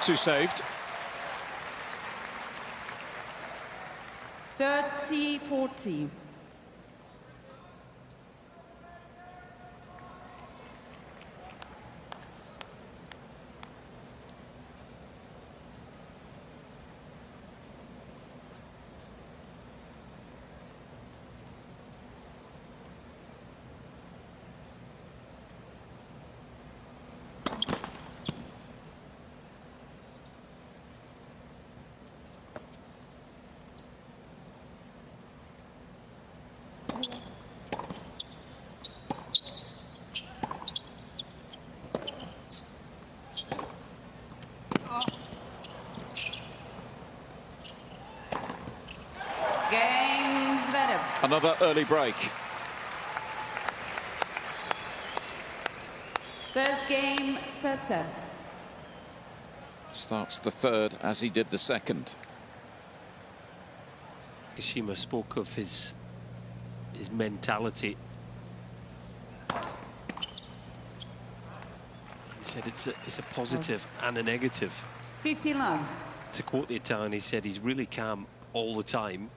Two saved. 30-40. Another early break. First game, third set. Starts the third as he did the second. Nakashima spoke of his mentality. He said it's a positive and a negative. 50 love. To quote the Italian, he said he's really calm all the time,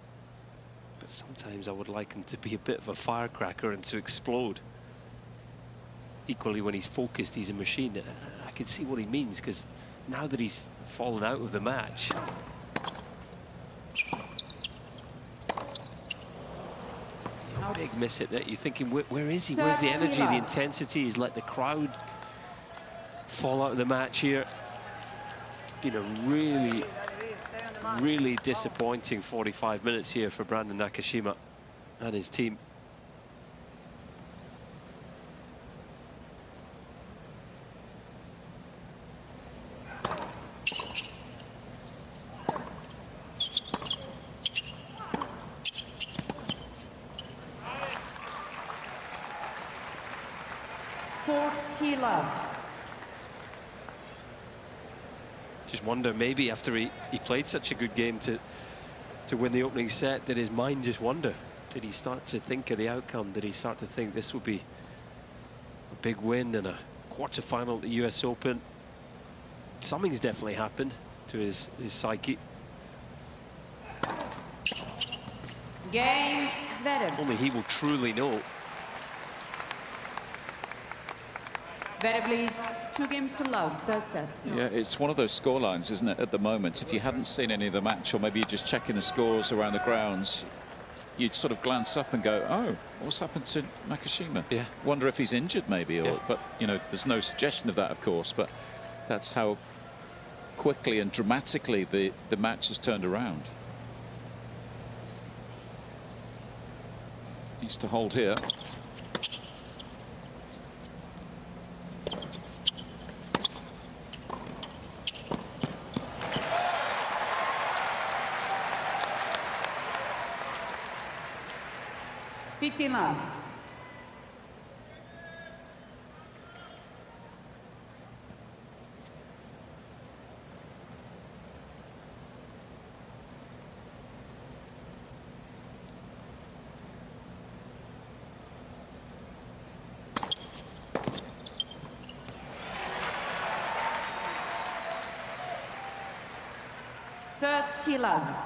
but sometimes I would like him to be a bit of a firecracker and to explode. Equally, when he's focused, he's a machine. I can see what he means, because now that he's fallen out of the match, big miss it that you're thinking, where is he? Where's the energy, the intensity? He's let the crowd fall out of the match here. Been a really, really disappointing 45 minutes here for Brandon Nakashima and his team. Just wonder, maybe after he played such a good game to win the opening set, did his mind just wander? Did he start to think of the outcome? Did he start to think this would be a big win and a quarterfinal at the US Open? Something's definitely happened to his psyche. Game, Zverev. Only he will truly know. Zverev leads 2 games to love, third set. Yeah, it's one of those score lines, isn't it, at the moment? If you hadn't seen any of the match, or maybe you're just checking the scores around the grounds, you'd sort of glance up and go, oh, what's happened to Nakashima? Yeah. Wonder if he's injured, maybe. Or, yeah. But, you know, there's no suggestion of that, of course. But that's how quickly and dramatically the match has turned around. Needs to hold here. Love. Third love.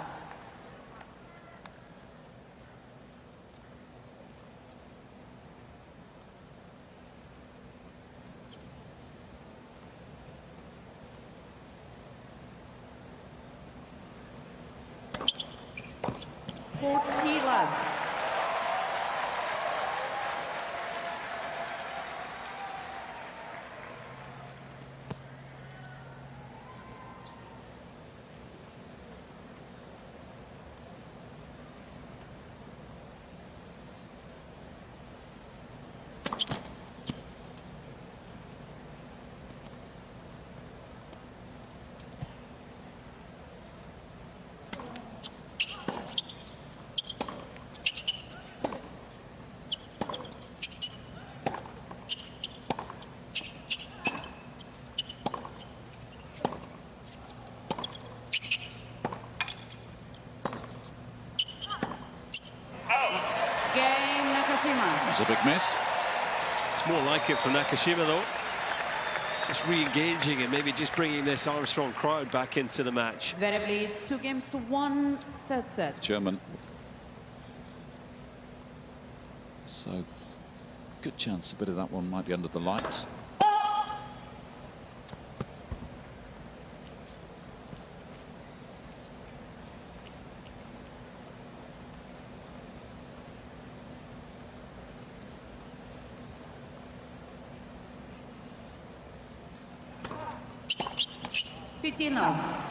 It's a big miss. It's more like it for Nakashima, though. Just re-engaging and maybe just bringing this Armstrong crowd back into the match. Zverev leads 2 games to 1, third set. German. So, good chance a bit of that one might be under the lights. Love.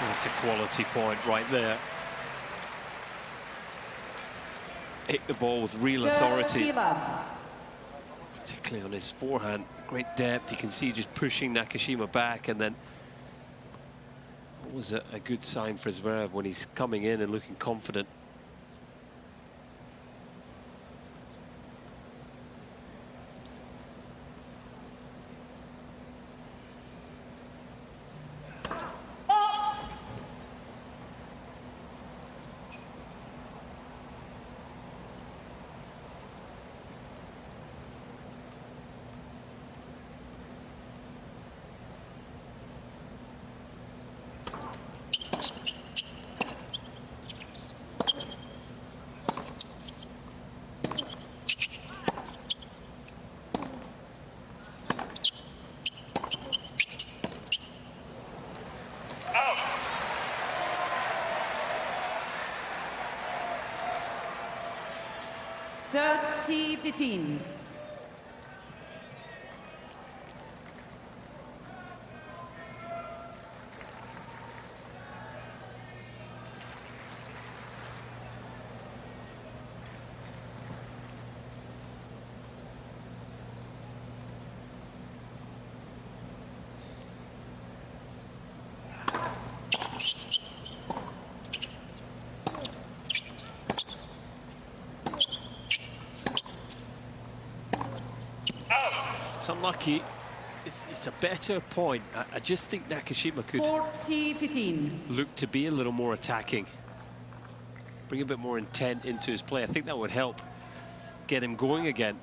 That's a quality point right there. Hit the ball with real authority, particularly on his forehand. Great depth. You can see just pushing Nakashima back, and then what was a good sign for Zverev when he's coming in and looking confident. .30-15. It's unlucky. It's a better point. I just think Nakashima could 40-15. look to be a little more attacking, bring a bit more intent into his play. I think that would help get him going again.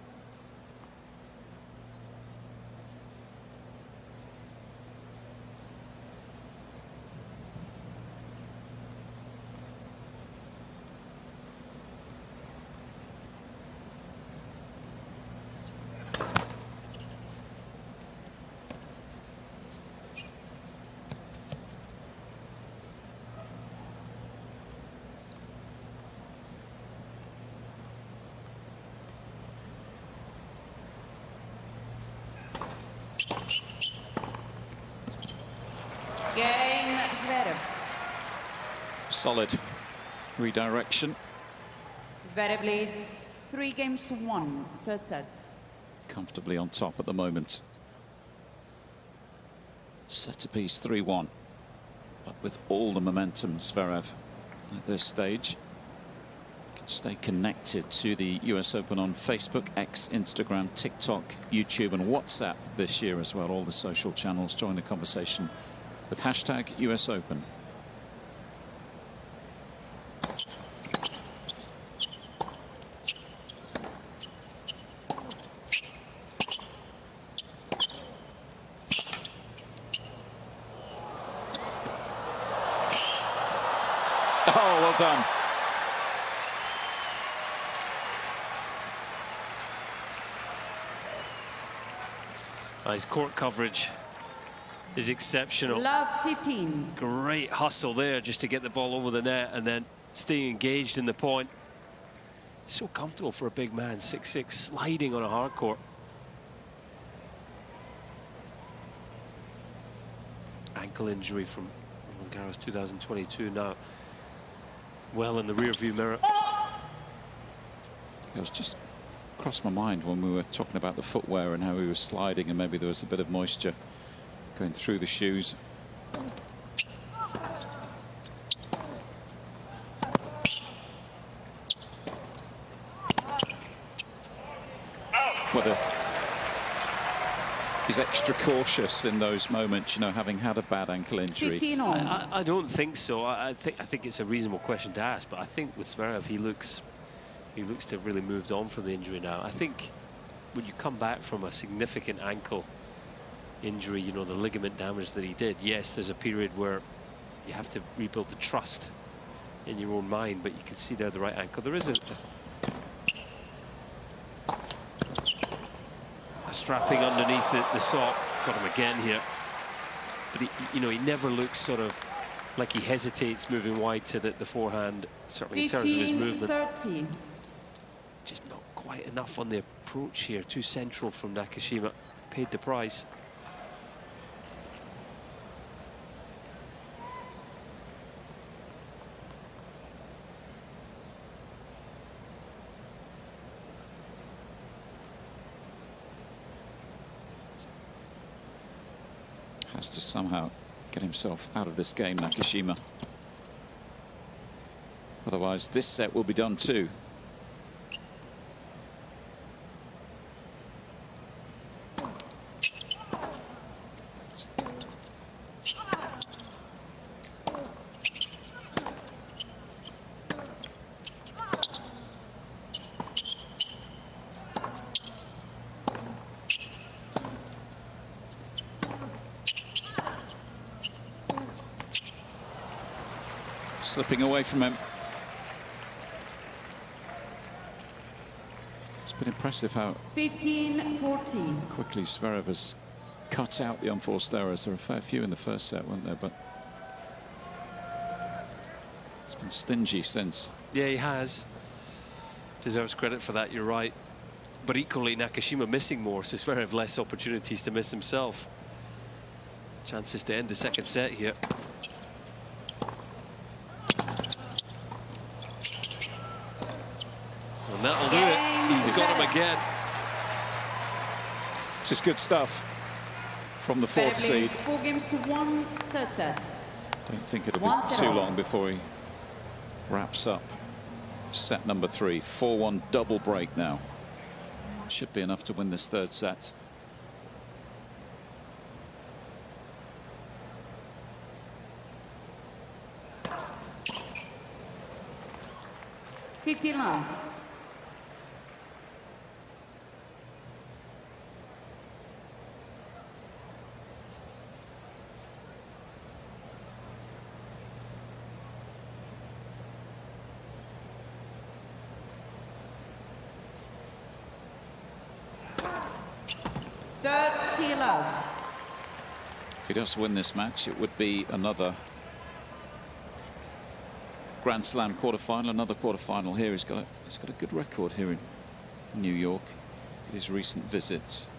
Game Zverev. Solid redirection. Zverev leads 3-1, third set. Comfortably on top at the moment. Set a piece 3-1. But with all the momentum, Zverev at this stage can stay connected to the US Open on Facebook, X, Instagram, TikTok, YouTube and WhatsApp this year as well. All the social channels. Join the conversation with hashtag US Open. Oh, well done. His court coverage is exceptional. Love 15. Great hustle there just to get the ball over the net and then staying engaged in the point. So comfortable for a big man, 6'6", sliding on a hard court. Ankle injury from Roland Garros 2022 now well in the rearview mirror. It was just crossed my mind when we were talking about the footwear and how he was sliding, and maybe there was a bit of moisture going through the shoes. Whether he's extra cautious in those moments, you know, having had a bad ankle injury. I don't think so. I think it's a reasonable question to ask, but I think with Zverev he looks to have really moved on from the injury now. I think when you come back from a significant ankle injury, you know, the ligament damage that he did, yes, there's a period where you have to rebuild the trust in your own mind, but you can see there the right ankle. There is a strapping underneath the sock. Got him again here. But he never looks sort of like he hesitates moving wide to the forehand, certainly in terms of his movement. 15-30. Just not quite enough on the approach here. Too central from Nakashima. Paid the price. Has to somehow get himself out of this game, Nakashima. Otherwise, this set will be done too. Slipping away from him. It's been impressive how 15-14. quickly Zverev has cut out the unforced errors. There were a fair few in the first set, weren't there? But it's been stingy since. Yeah, he has. Deserves credit for that, you're right. But equally, Nakashima missing more, so Zverev less opportunities to miss himself. Chances to end the second set here. And that'll do it. He's got him again. This is good stuff from the fourth seed. 4 games to 1, third set. Don't think it'll be too long before he wraps up set number 3. 4-1 double break now. Should be enough to win this third set. $50. If he does win this match, it would be another Grand Slam quarterfinal, another quarterfinal here. He's got a good record here in New York. His recent visits.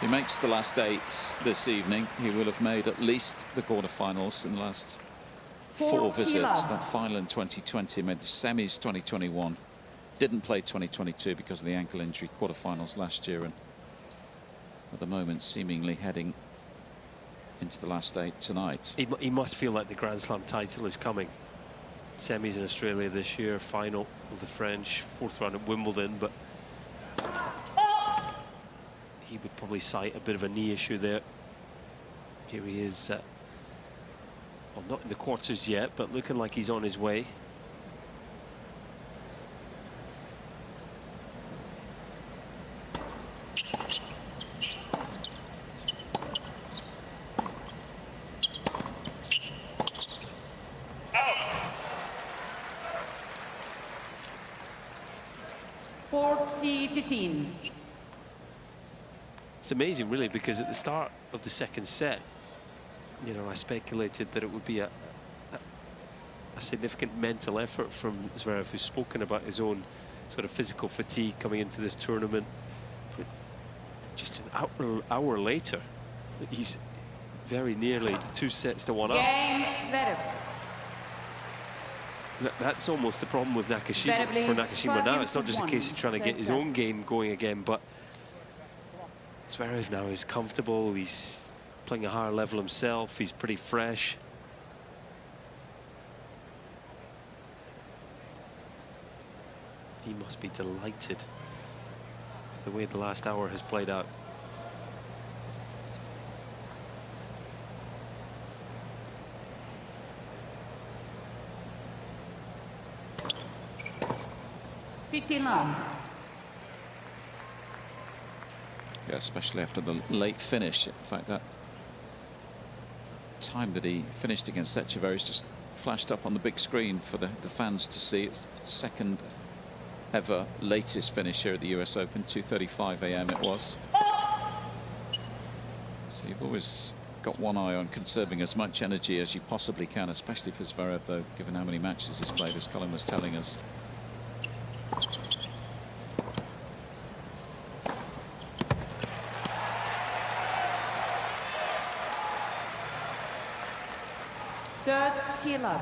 He makes the last 8 this evening. He will have made at least the quarterfinals in the last 4 visits. That final in 2020, made the semis 2021. Didn't play 2022 because of the ankle injury. Quarterfinals last year, and at the moment seemingly heading into the last 8 tonight. He must feel like the Grand Slam title is coming. Semis in Australia this year, final of the French, 4th round at Wimbledon, but he would probably cite a bit of a knee issue there. Here he is, well, not in the quarters yet, but looking like he's on his way. It's amazing, really, because at the start of the second set, you know, I speculated that it would be a significant mental effort from Zverev, who's spoken about his own sort of physical fatigue coming into this tournament. But just an hour later, he's very nearly 2 sets to 1 up. Game, Zverev. That's almost the problem with Nakashima, for Nakashima now. It's not just a case of trying to get his own game going again, but Zverev now is comfortable. He's playing a higher level himself. He's pretty fresh. He must be delighted with the way the last hour has played out. Yeah, especially after the late finish. In fact, that time that he finished against Echeverry just flashed up on the big screen for the fans to see. It's second ever latest finish here at the US Open, 2:35 a.m. it was. So you've always got one eye on conserving as much energy as you possibly can, especially for Zverev, though, given how many matches he's played, as Colin was telling us. 30 love.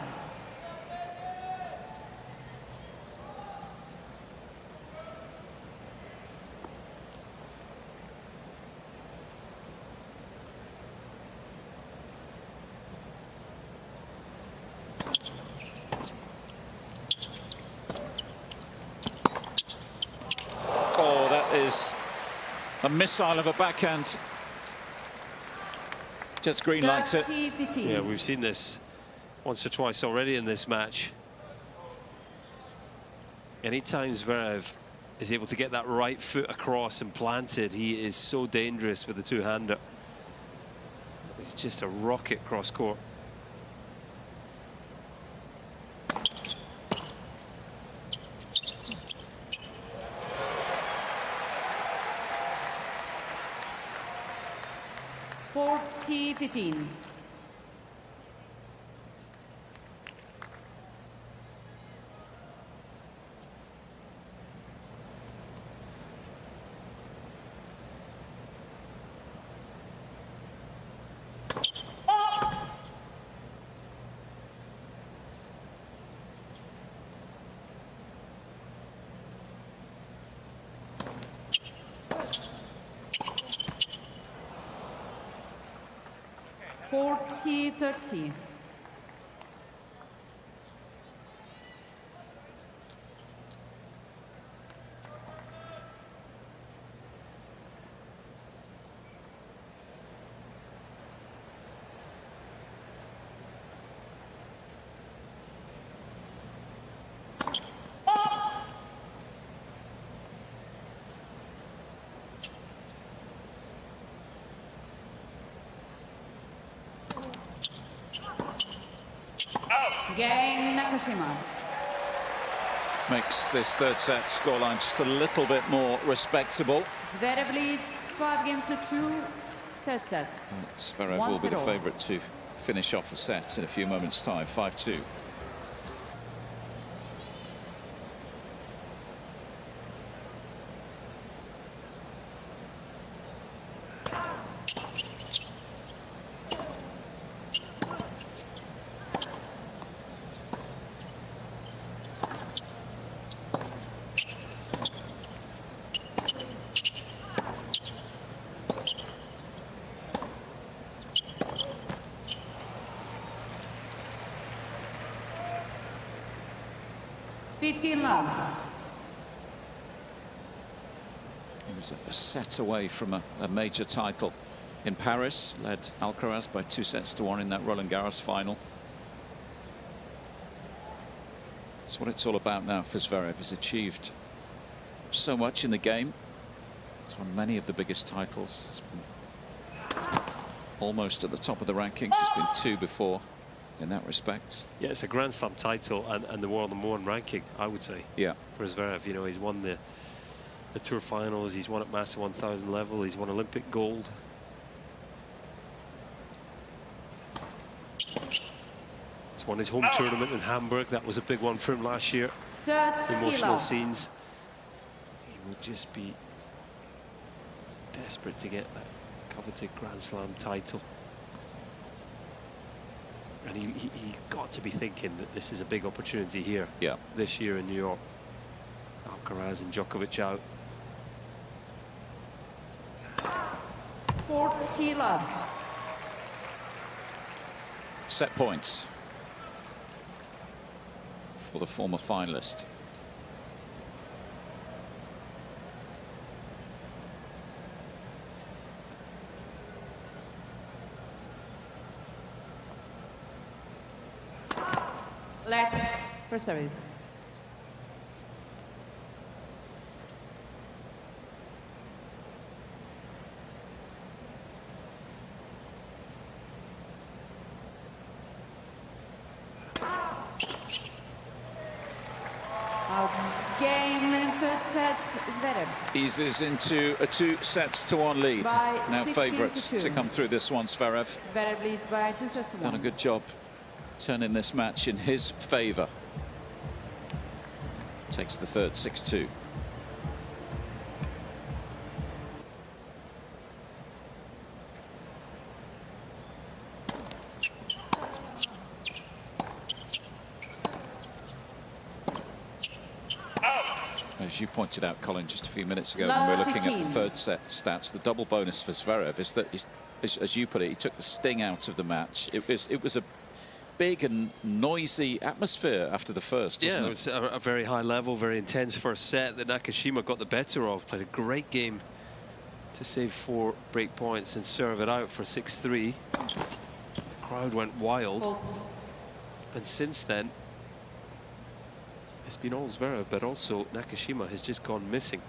Oh, that is a missile of a backhand. Just green lights it. 30-15. Yeah, we've seen this once or twice already in this match. Anytime Zverev is able to get that right foot across and planted, he is so dangerous with the two-hander. It's just a rocket cross court. $40-15. $40-30. Game Nakashima. Makes this third set scoreline just a little bit more respectable. Zverev leads 5-2, third set. Zverev will be the favourite to finish off the set in a few moments' time. 5-2. He was a set away from a major title in Paris, led Alcaraz by 2-1 in that Roland Garros final. That's what it's all about now for Zverev. He's achieved so much in the game. He's won many of the biggest titles. He's been almost at the top of the rankings. He's been two before in that respect. Yeah, it's a Grand Slam title and the world number one ranking, I would say. Yeah. For Zverev, you know, he's won the Tour finals, he's won at Master 1000 level, he's won Olympic gold. He's won his home tournament in Hamburg. That was a big one for him last year. Emotional scenes. He would just be desperate to get that coveted Grand Slam title. And he got to be thinking that this is a big opportunity here. Yeah. This year in New York. Alcaraz and Djokovic out. 40 love. Set points for the former finalist. Let's for service. Out game in third set, Zverev. Eases into a 2-1 lead. Now favourites to come through this one, Zverev. Zverev leads by 2-1. Done a good job turning this match in his favour. Takes the third 6-2. As you pointed out, Colin, just a few minutes ago when we were looking at the third set stats, the double bonus for Zverev is that, as you put it, he took the sting out of the match. It was a big and noisy atmosphere after the first, wasn't it? It was a very high level, very intense first set that Nakashima got the better of. Played a great game to save 4 break points and serve it out for 6-3. The crowd went wild. And since then, it's been all Zverev, but also Nakashima has just gone missing.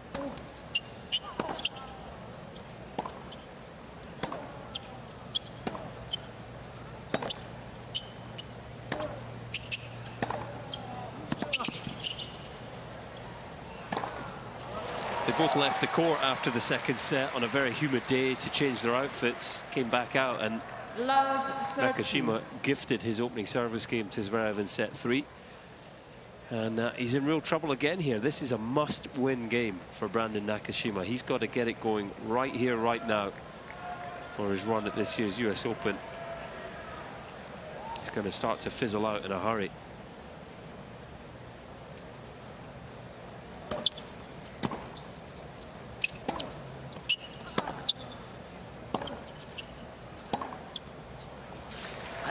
They both left the court after the second set on a very humid day to change their outfits, came back out, and Nakashima gifted his opening service game to Zverev in set 3. And he's in real trouble again here. This is a must-win game for Brandon Nakashima. He's got to get it going right here, right now, or his run at this year's US Open. It's going to start to fizzle out in a hurry.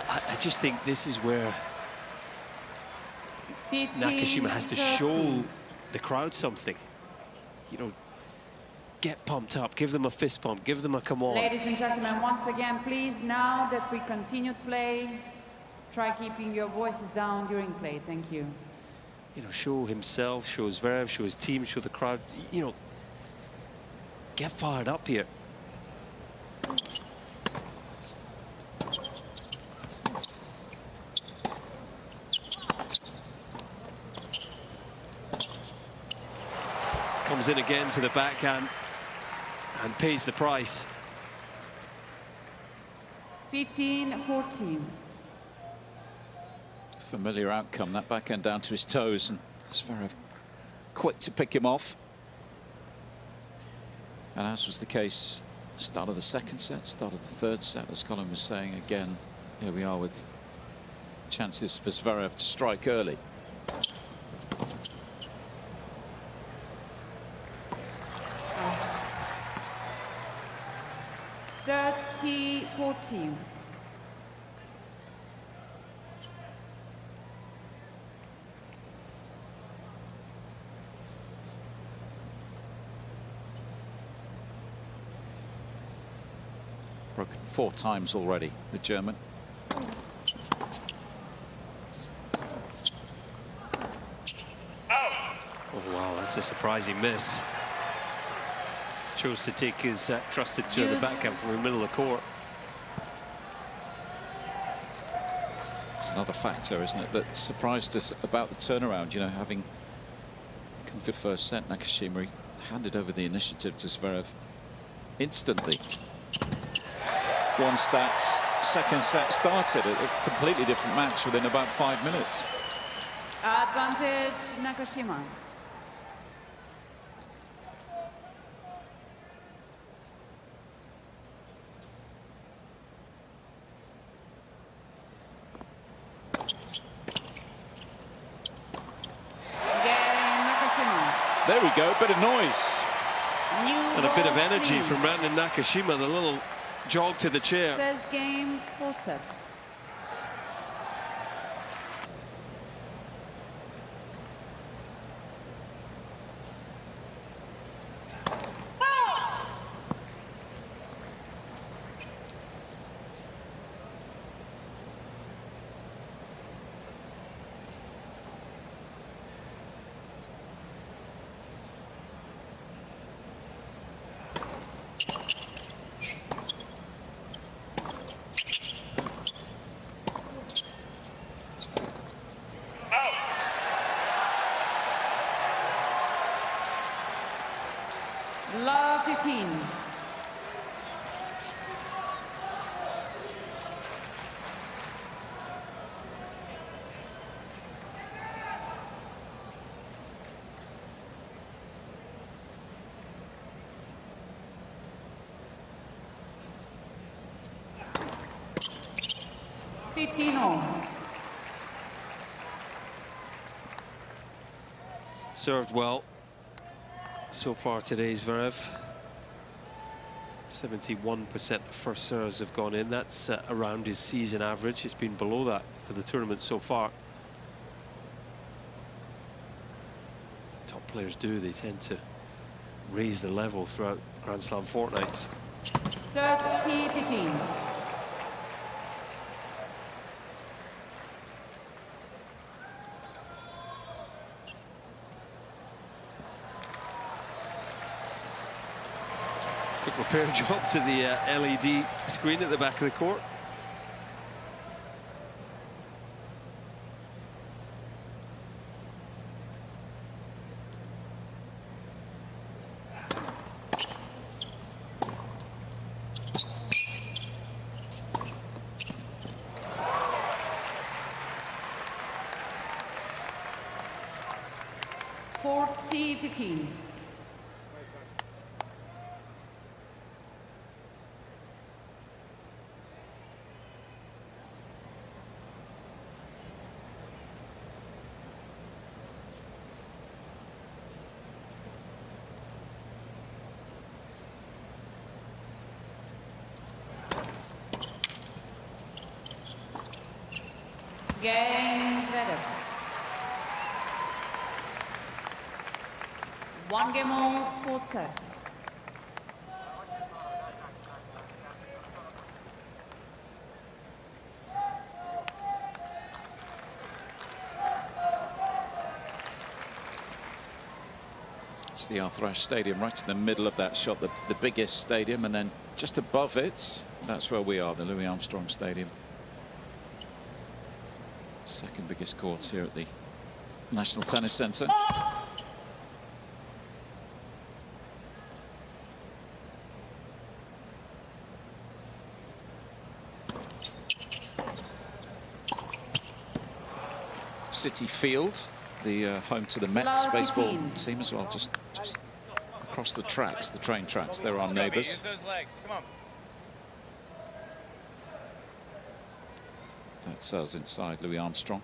I just think this is where Nakashima has to show the crowd something. You know, get pumped up, give them a fist pump, give them a come on. Ladies and gentlemen, once again, please, now that we continue to play, try keeping your voices down during play. Thank you. You know, show himself, show Zverev, show his team, show the crowd. You know, get fired up here. Comes in again to the backhand and pays the price. 15-14. Familiar outcome, that backhand down to his toes, and Zverev quick to pick him off. And as was the case, start of the second set, start of the third set, as Colin was saying, again, here we are with chances for Zverev to strike early. 30-14. Broken 4 times already, the German. Oh wow, that's a surprising miss. Chose to take his trusted to the backhand from the middle of the court. It's another factor, isn't it, that surprised us about the turnaround. You know, having come to the first set, Nakashima handed over the initiative to Zverev instantly. Once that second set started, a completely different match within about 5 minutes. Advantage Nakashima. There we go, bit of noise. And a bit of energy from Brandon Nakashima, the little jog to the chair. First game, full set. Love 15. Served well, so far today, Zverev. 71% of first serves have gone in. That's around his season average. It's been below that for the tournament so far. The top players do. They tend to raise the level throughout Grand Slam fortnights. 30-15. Quick repair job to the LED screen at the back of the court. Game Zverev. 1 game all, 4th set. It's the Arthur Ashe Stadium, right in the middle of that shot, the biggest stadium, and then just above it, that's where we are, the Louis Armstrong Stadium. Second biggest courts here at the National Tennis Centre. City Field, the home to the Mets baseball team as well, just across the tracks, the train tracks. They're our neighbours. That's us inside Louis Armstrong.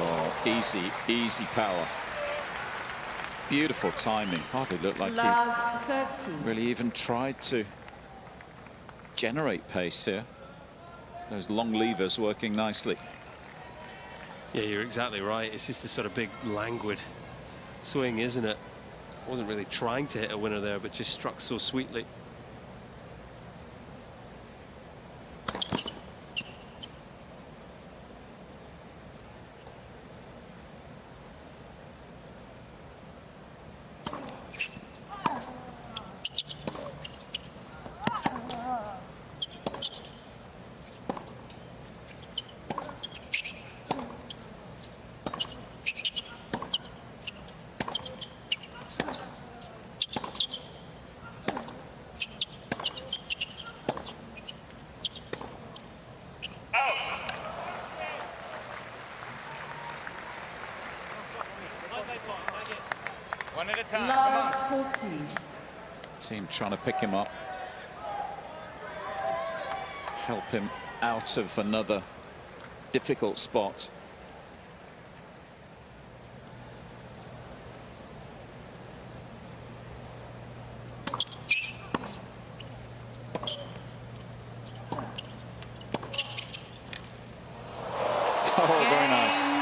Oh, easy power. Beautiful timing. Hardly looked like he really even tried to generate pace here. Those long levers working nicely. Yeah, you're exactly right. It's just a sort of big, languid swing, isn't it? Wasn't really trying to hit a winner there, but just struck so sweetly. One at a time. Come on. 40. Team trying to pick him up. Help him out of another difficult spot. Oh, very nice.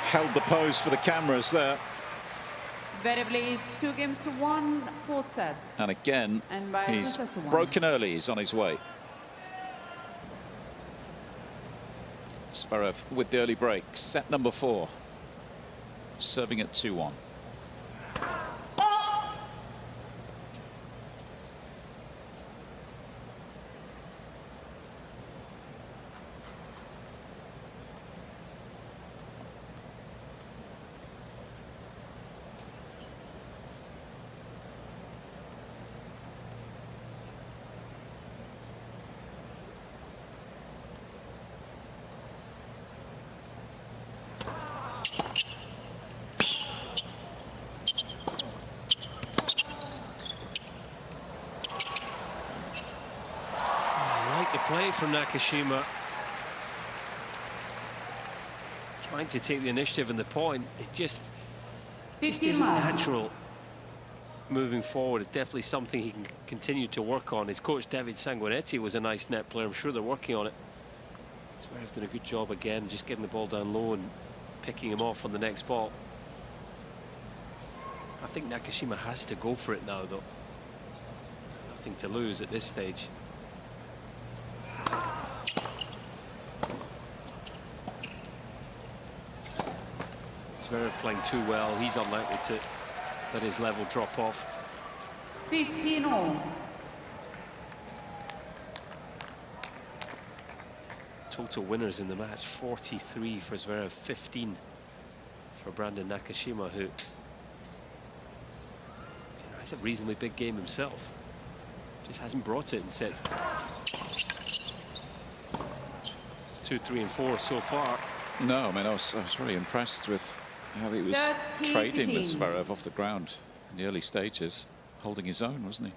Held the pose for the cameras there. Zverev leads 2-1, 4th set. And again, he's broken early. He's on his way. Zverev with the early break. Set number 4. Serving at 2-1. play from Nakashima. Trying to take the initiative and the point. It just isn't natural moving forward. It's definitely something he can continue to work on. His coach David Sanguinetti was a nice net player. I'm sure they're working on it. Zverev's done a good job again, just getting the ball down low and picking him off on the next ball. I think Nakashima has to go for it now, though. Nothing to lose at this stage. Zverev playing too well. He's unlikely to let his level drop off. 15-all. Total winners in the match, 43 for Zverev, 15 for Brandon Nakashima, who has a reasonably big game himself. Just hasn't brought it in sets 2, 3, and 4 so far. No, I mean, I was really impressed with how he was trading with Zverev off the ground in the early stages, holding his own, wasn't he?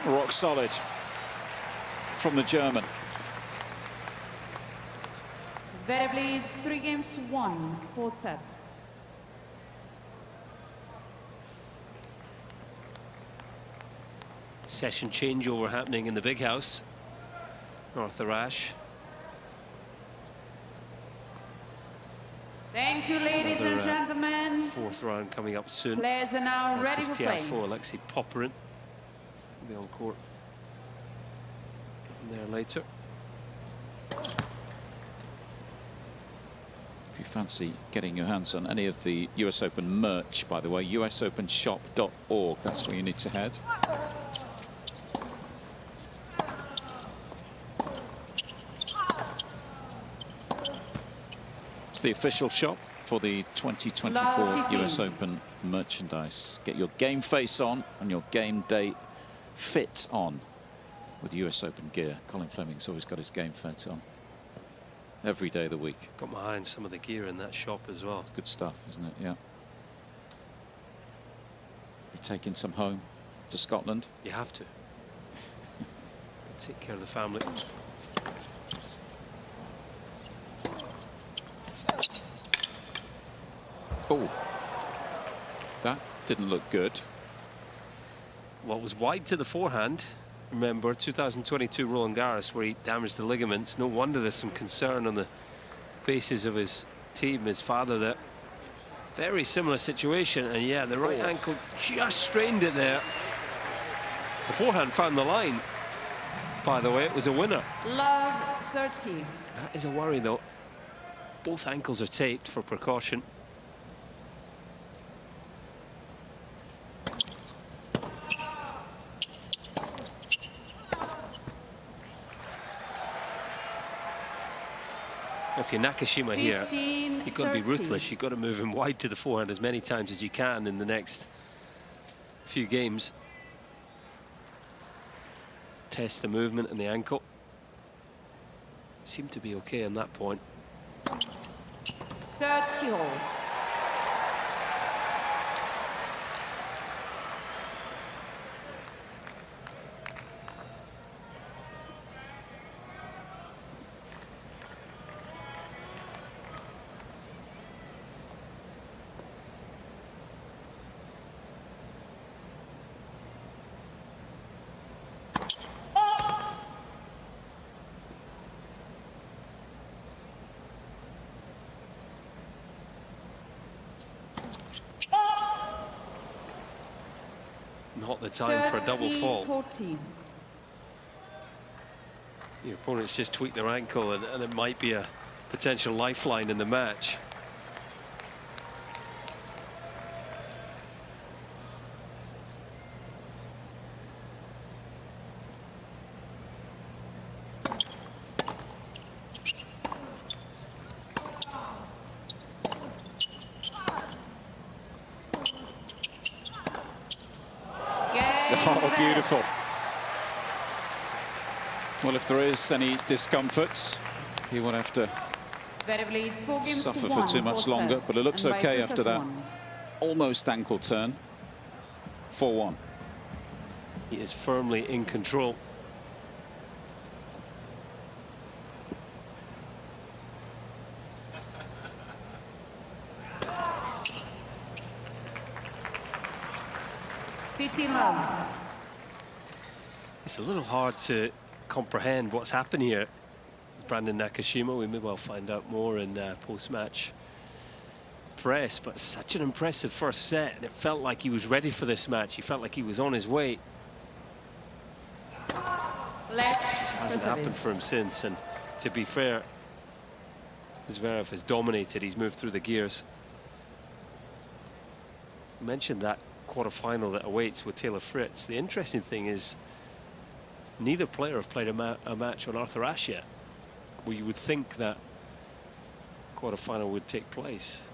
Rock solid from the German. Zverev leads 3-1, fourth set. Session changeover happening in the big house. Arthur Ashe. Thank you, ladies and gentlemen. Fourth round coming up soon. Players are now ready for play. Alexei Popyrin will be on court there later. If you fancy getting your hands on any of the US Open merch, by the way, usopenshop.org, that's where you need to head. It's the official shop for the 2024 US Open merchandise. Get your game face on and your game day fit on with US Open gear. Colin Fleming's always got his game fit on every day of the week. Got my eye on some of the gear in that shop as well. It's good stuff, isn't it? Yeah. Be taking some home to Scotland. You have to. Take care of the family. Oh, that didn't look good. Well, it was wide to the forehand. Remember, 2022 Roland Garros, where he damaged the ligaments. No wonder there's some concern on the faces of his team, his father, that very similar situation. And yeah, the right ankle just strained it there. The forehand found the line. By the way, it was a winner. Love 30. That is a worry, though. Both ankles are taped for precaution. If you're Nakashima here, you've got to be ruthless. You've got to move him wide to the forehand as many times as you can in the next few games. Test the movement and the ankle. Seemed to be okay on that point. 30-all. not the time for a double fault. 40. Your opponent's just tweaked their ankle, and it might be a potential lifeline in the match. Oh, beautiful. Well, if there is any discomfort, he won't have to suffer for too much longer, but it looks okay after that almost ankle turn. 4-1. He is firmly in control. It's a little hard to comprehend what's happened here. Brandon Nakashima, we may well find out more in post-match press, but such an impressive first set, and it felt like he was ready for this match. He felt like he was on his way. It just hasn't happened for him since, and to be fair, Zverev has dominated. He's moved through the gears. You mentioned that quarterfinal that awaits with Taylor Fritz. The interesting thing is neither player have played a match on Arthur Ashe yet, where you would think that quarterfinal would take place.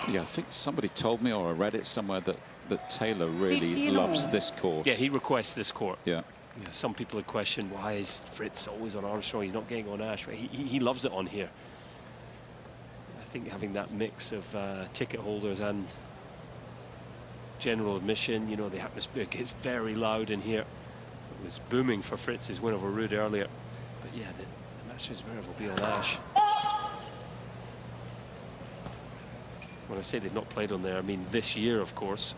Yeah, I think somebody told me, or I read it somewhere, that Taylor really loves this court. Yeah, he requests this court. Yeah. Yeah, some people have questioned, why is Fritz always on Armstrong? He's not getting on Ashe. He loves it on here. I think having that mix of ticket holders and general admission, you know, the atmosphere gets very loud in here. It was booming for Fritz's win over Ruud earlier. But yeah, the match with Zverev will be on Ashe. When I say they've not played on there, I mean this year, of course.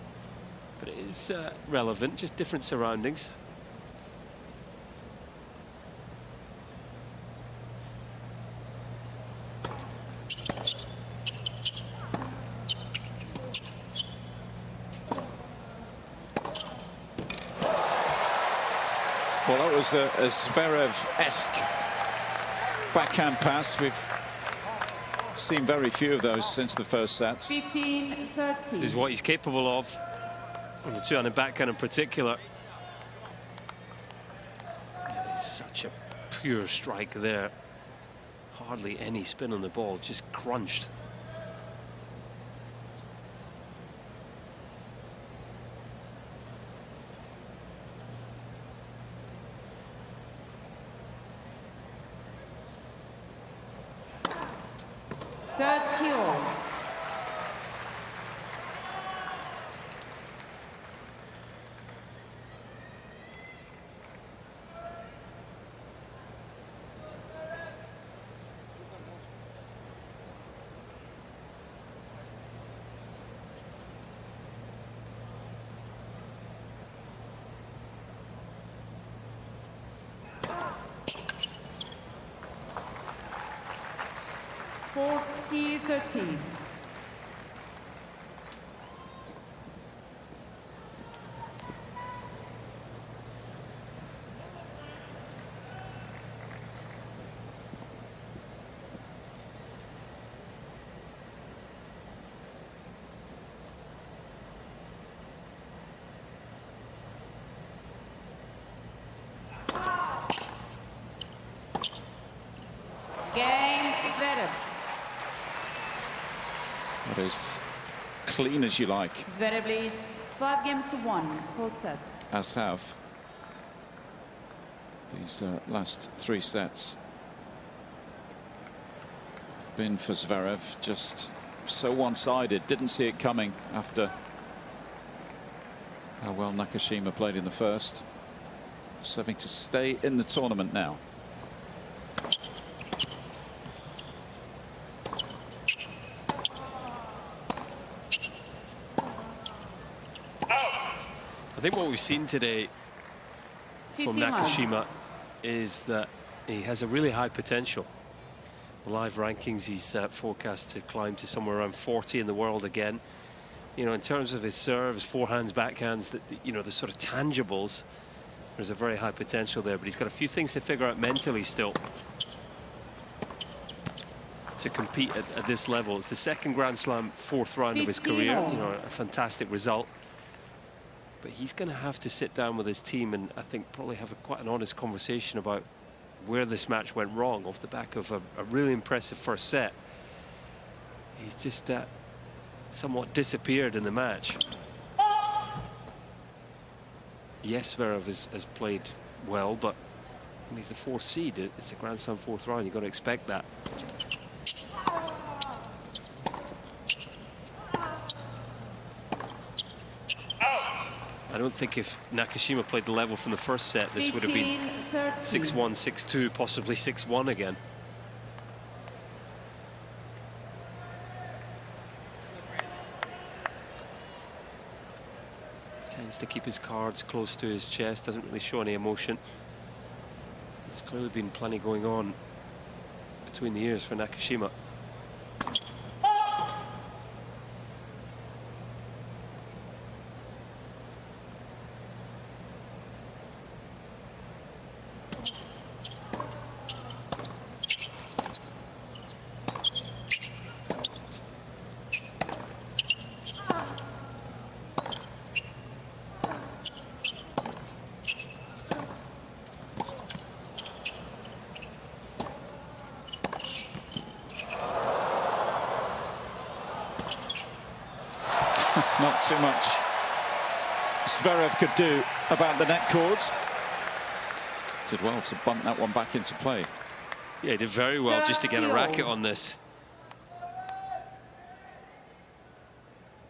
But it is relevant, just different surroundings. Well, that was a Zverev-esque backhand pass. We've seen very few of those since the first set. 15-30. This is what he's capable of on the two-handed backhand in particular. It's such a pure strike there. Hardly any spin on the ball, just crunched. $40-30. Game Zverev. That is clean as you like. Zverev leads 5-1, fourth set. As have these last three sets have been for Zverev. Just so one-sided. Didn't see it coming after how well Nakashima played in the first. Serving to stay in the tournament now. I think what we've seen today from Nakashima is that he has a really high potential. The live rankings, he's forecast to climb to somewhere around 40 in the world again. You know, in terms of his serves, forehands, backhands, that, you know, the sort of tangibles, there's a very high potential there, but he's got a few things to figure out mentally still to compete at this level. It's the second Grand Slam fourth round of his career, you know, a fantastic result. But he's going to have to sit down with his team and I think probably have quite an honest conversation about where this match went wrong off the back of a really impressive first set. He's just somewhat disappeared in the match. Yes, Zverev has played well, but he's the fourth seed. It's a Grand Slam fourth round. You've got to expect that. I don't think if Nakashima played the level from the first set, this would have been 6-1, 6-2, possibly 6-1 again. Tends to keep his cards close to his chest, doesn't really show any emotion. There's clearly been plenty going on between the ears for Nakashima. Not too much Zverev could do about the net cord. Did well to bunt that one back into play. Yeah, he did very well just to get a racket on this.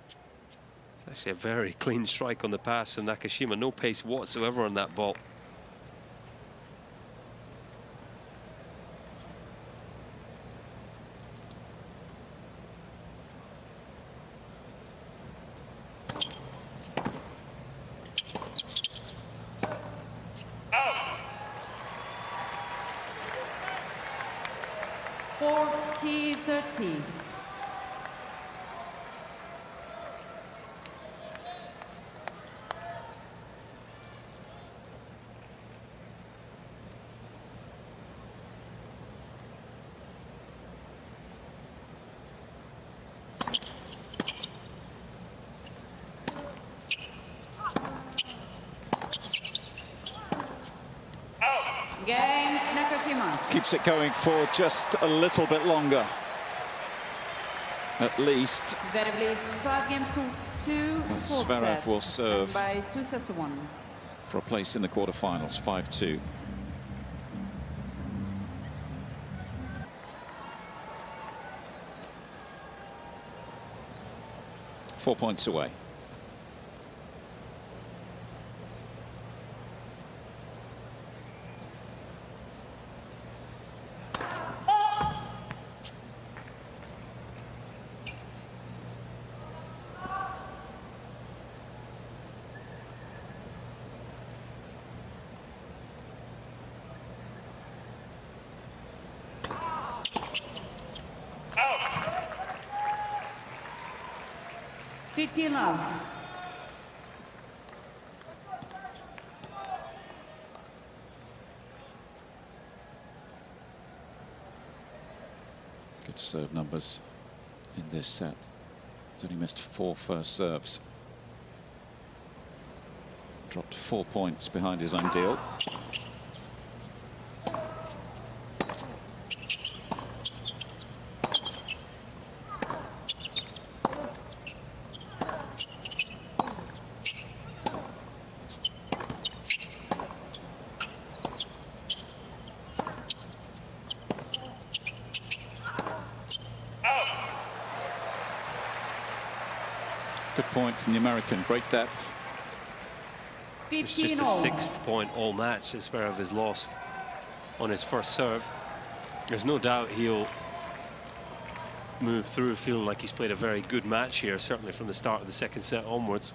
It's actually a very clean strike on the pass from Nakashima. No pace whatsoever on that ball. C30. Game, Nakashima. Keeps it going for just a little bit longer. At least. Zverev leads 5 games to 2. Zverev will serve by 2-1 for a place in the quarterfinals, 5-2. Four points away. Love. Good serve numbers in this set. He's only missed 4 first serves. Dropped 4 points behind his own deal. Good point from the American. Great depth. It's just the 6th point all match that Zverev has lost on his first serve. There's no doubt he'll move through feeling like he's played a very good match here, certainly from the start of the second set onwards.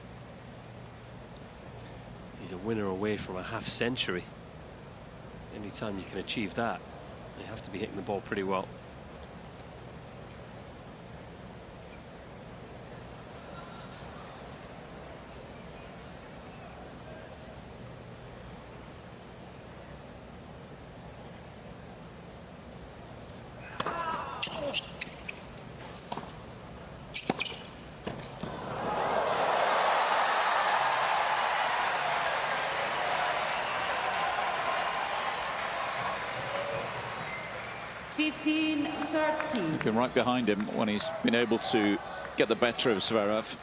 He's a winner away from a half-century. Anytime you can achieve that, you have to be hitting the ball pretty well. 15-13. You've been right behind him when he's been able to get the better of Zverev.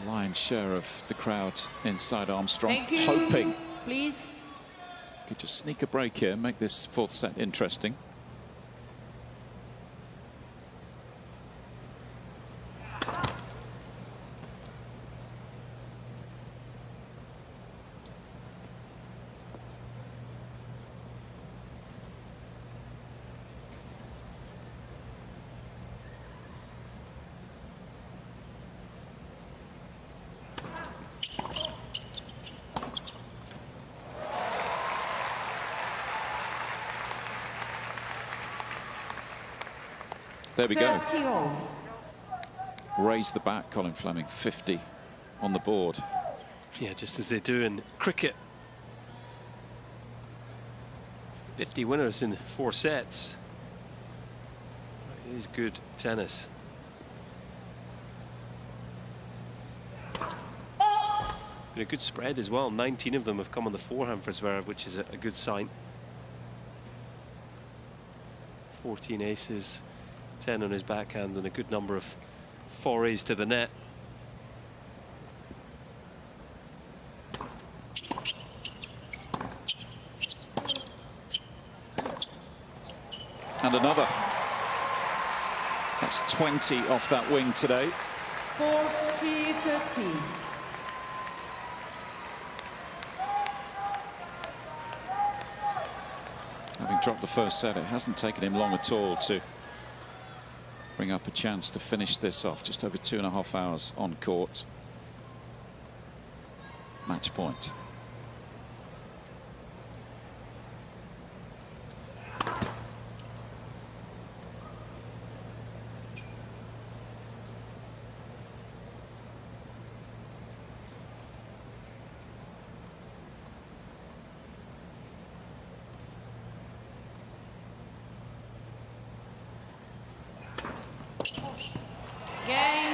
Lion's share of the crowd inside Armstrong, Thank you. hoping Please. could just sneak a break here, make this fourth set interesting. There we go. 30-all. Raise the back, Colin Fleming, 50 on the board. Yeah, just as they do in cricket. 50 winners in 4 sets. It is good tennis. Been a good spread as well. 19 of them have come on the forehand for Zverev, which is a good sign. 14 aces, 10 on his backhand, and a good number of forays to the net. And another. That's 20 off that wing today. 40-13. Having dropped the first set, it hasn't taken him long at all to bring up a chance to finish this off. Just over 2.5 hours on court. Match point.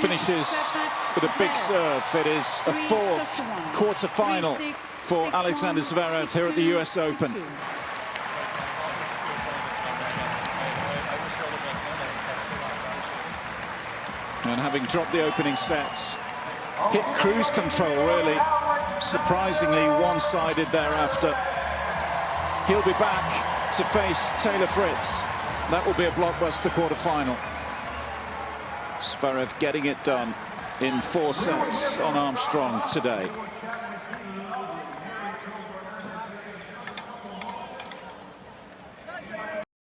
Finishes with a big serve. It is a fourth quarter-final for Alexander Zverev here at the US Open. And having dropped the opening sets, hit cruise control really, surprisingly one-sided thereafter. He'll be back to face Taylor Fritz. That will be a blockbuster quarter-final. Zverev getting it done in 4 sets on Armstrong today.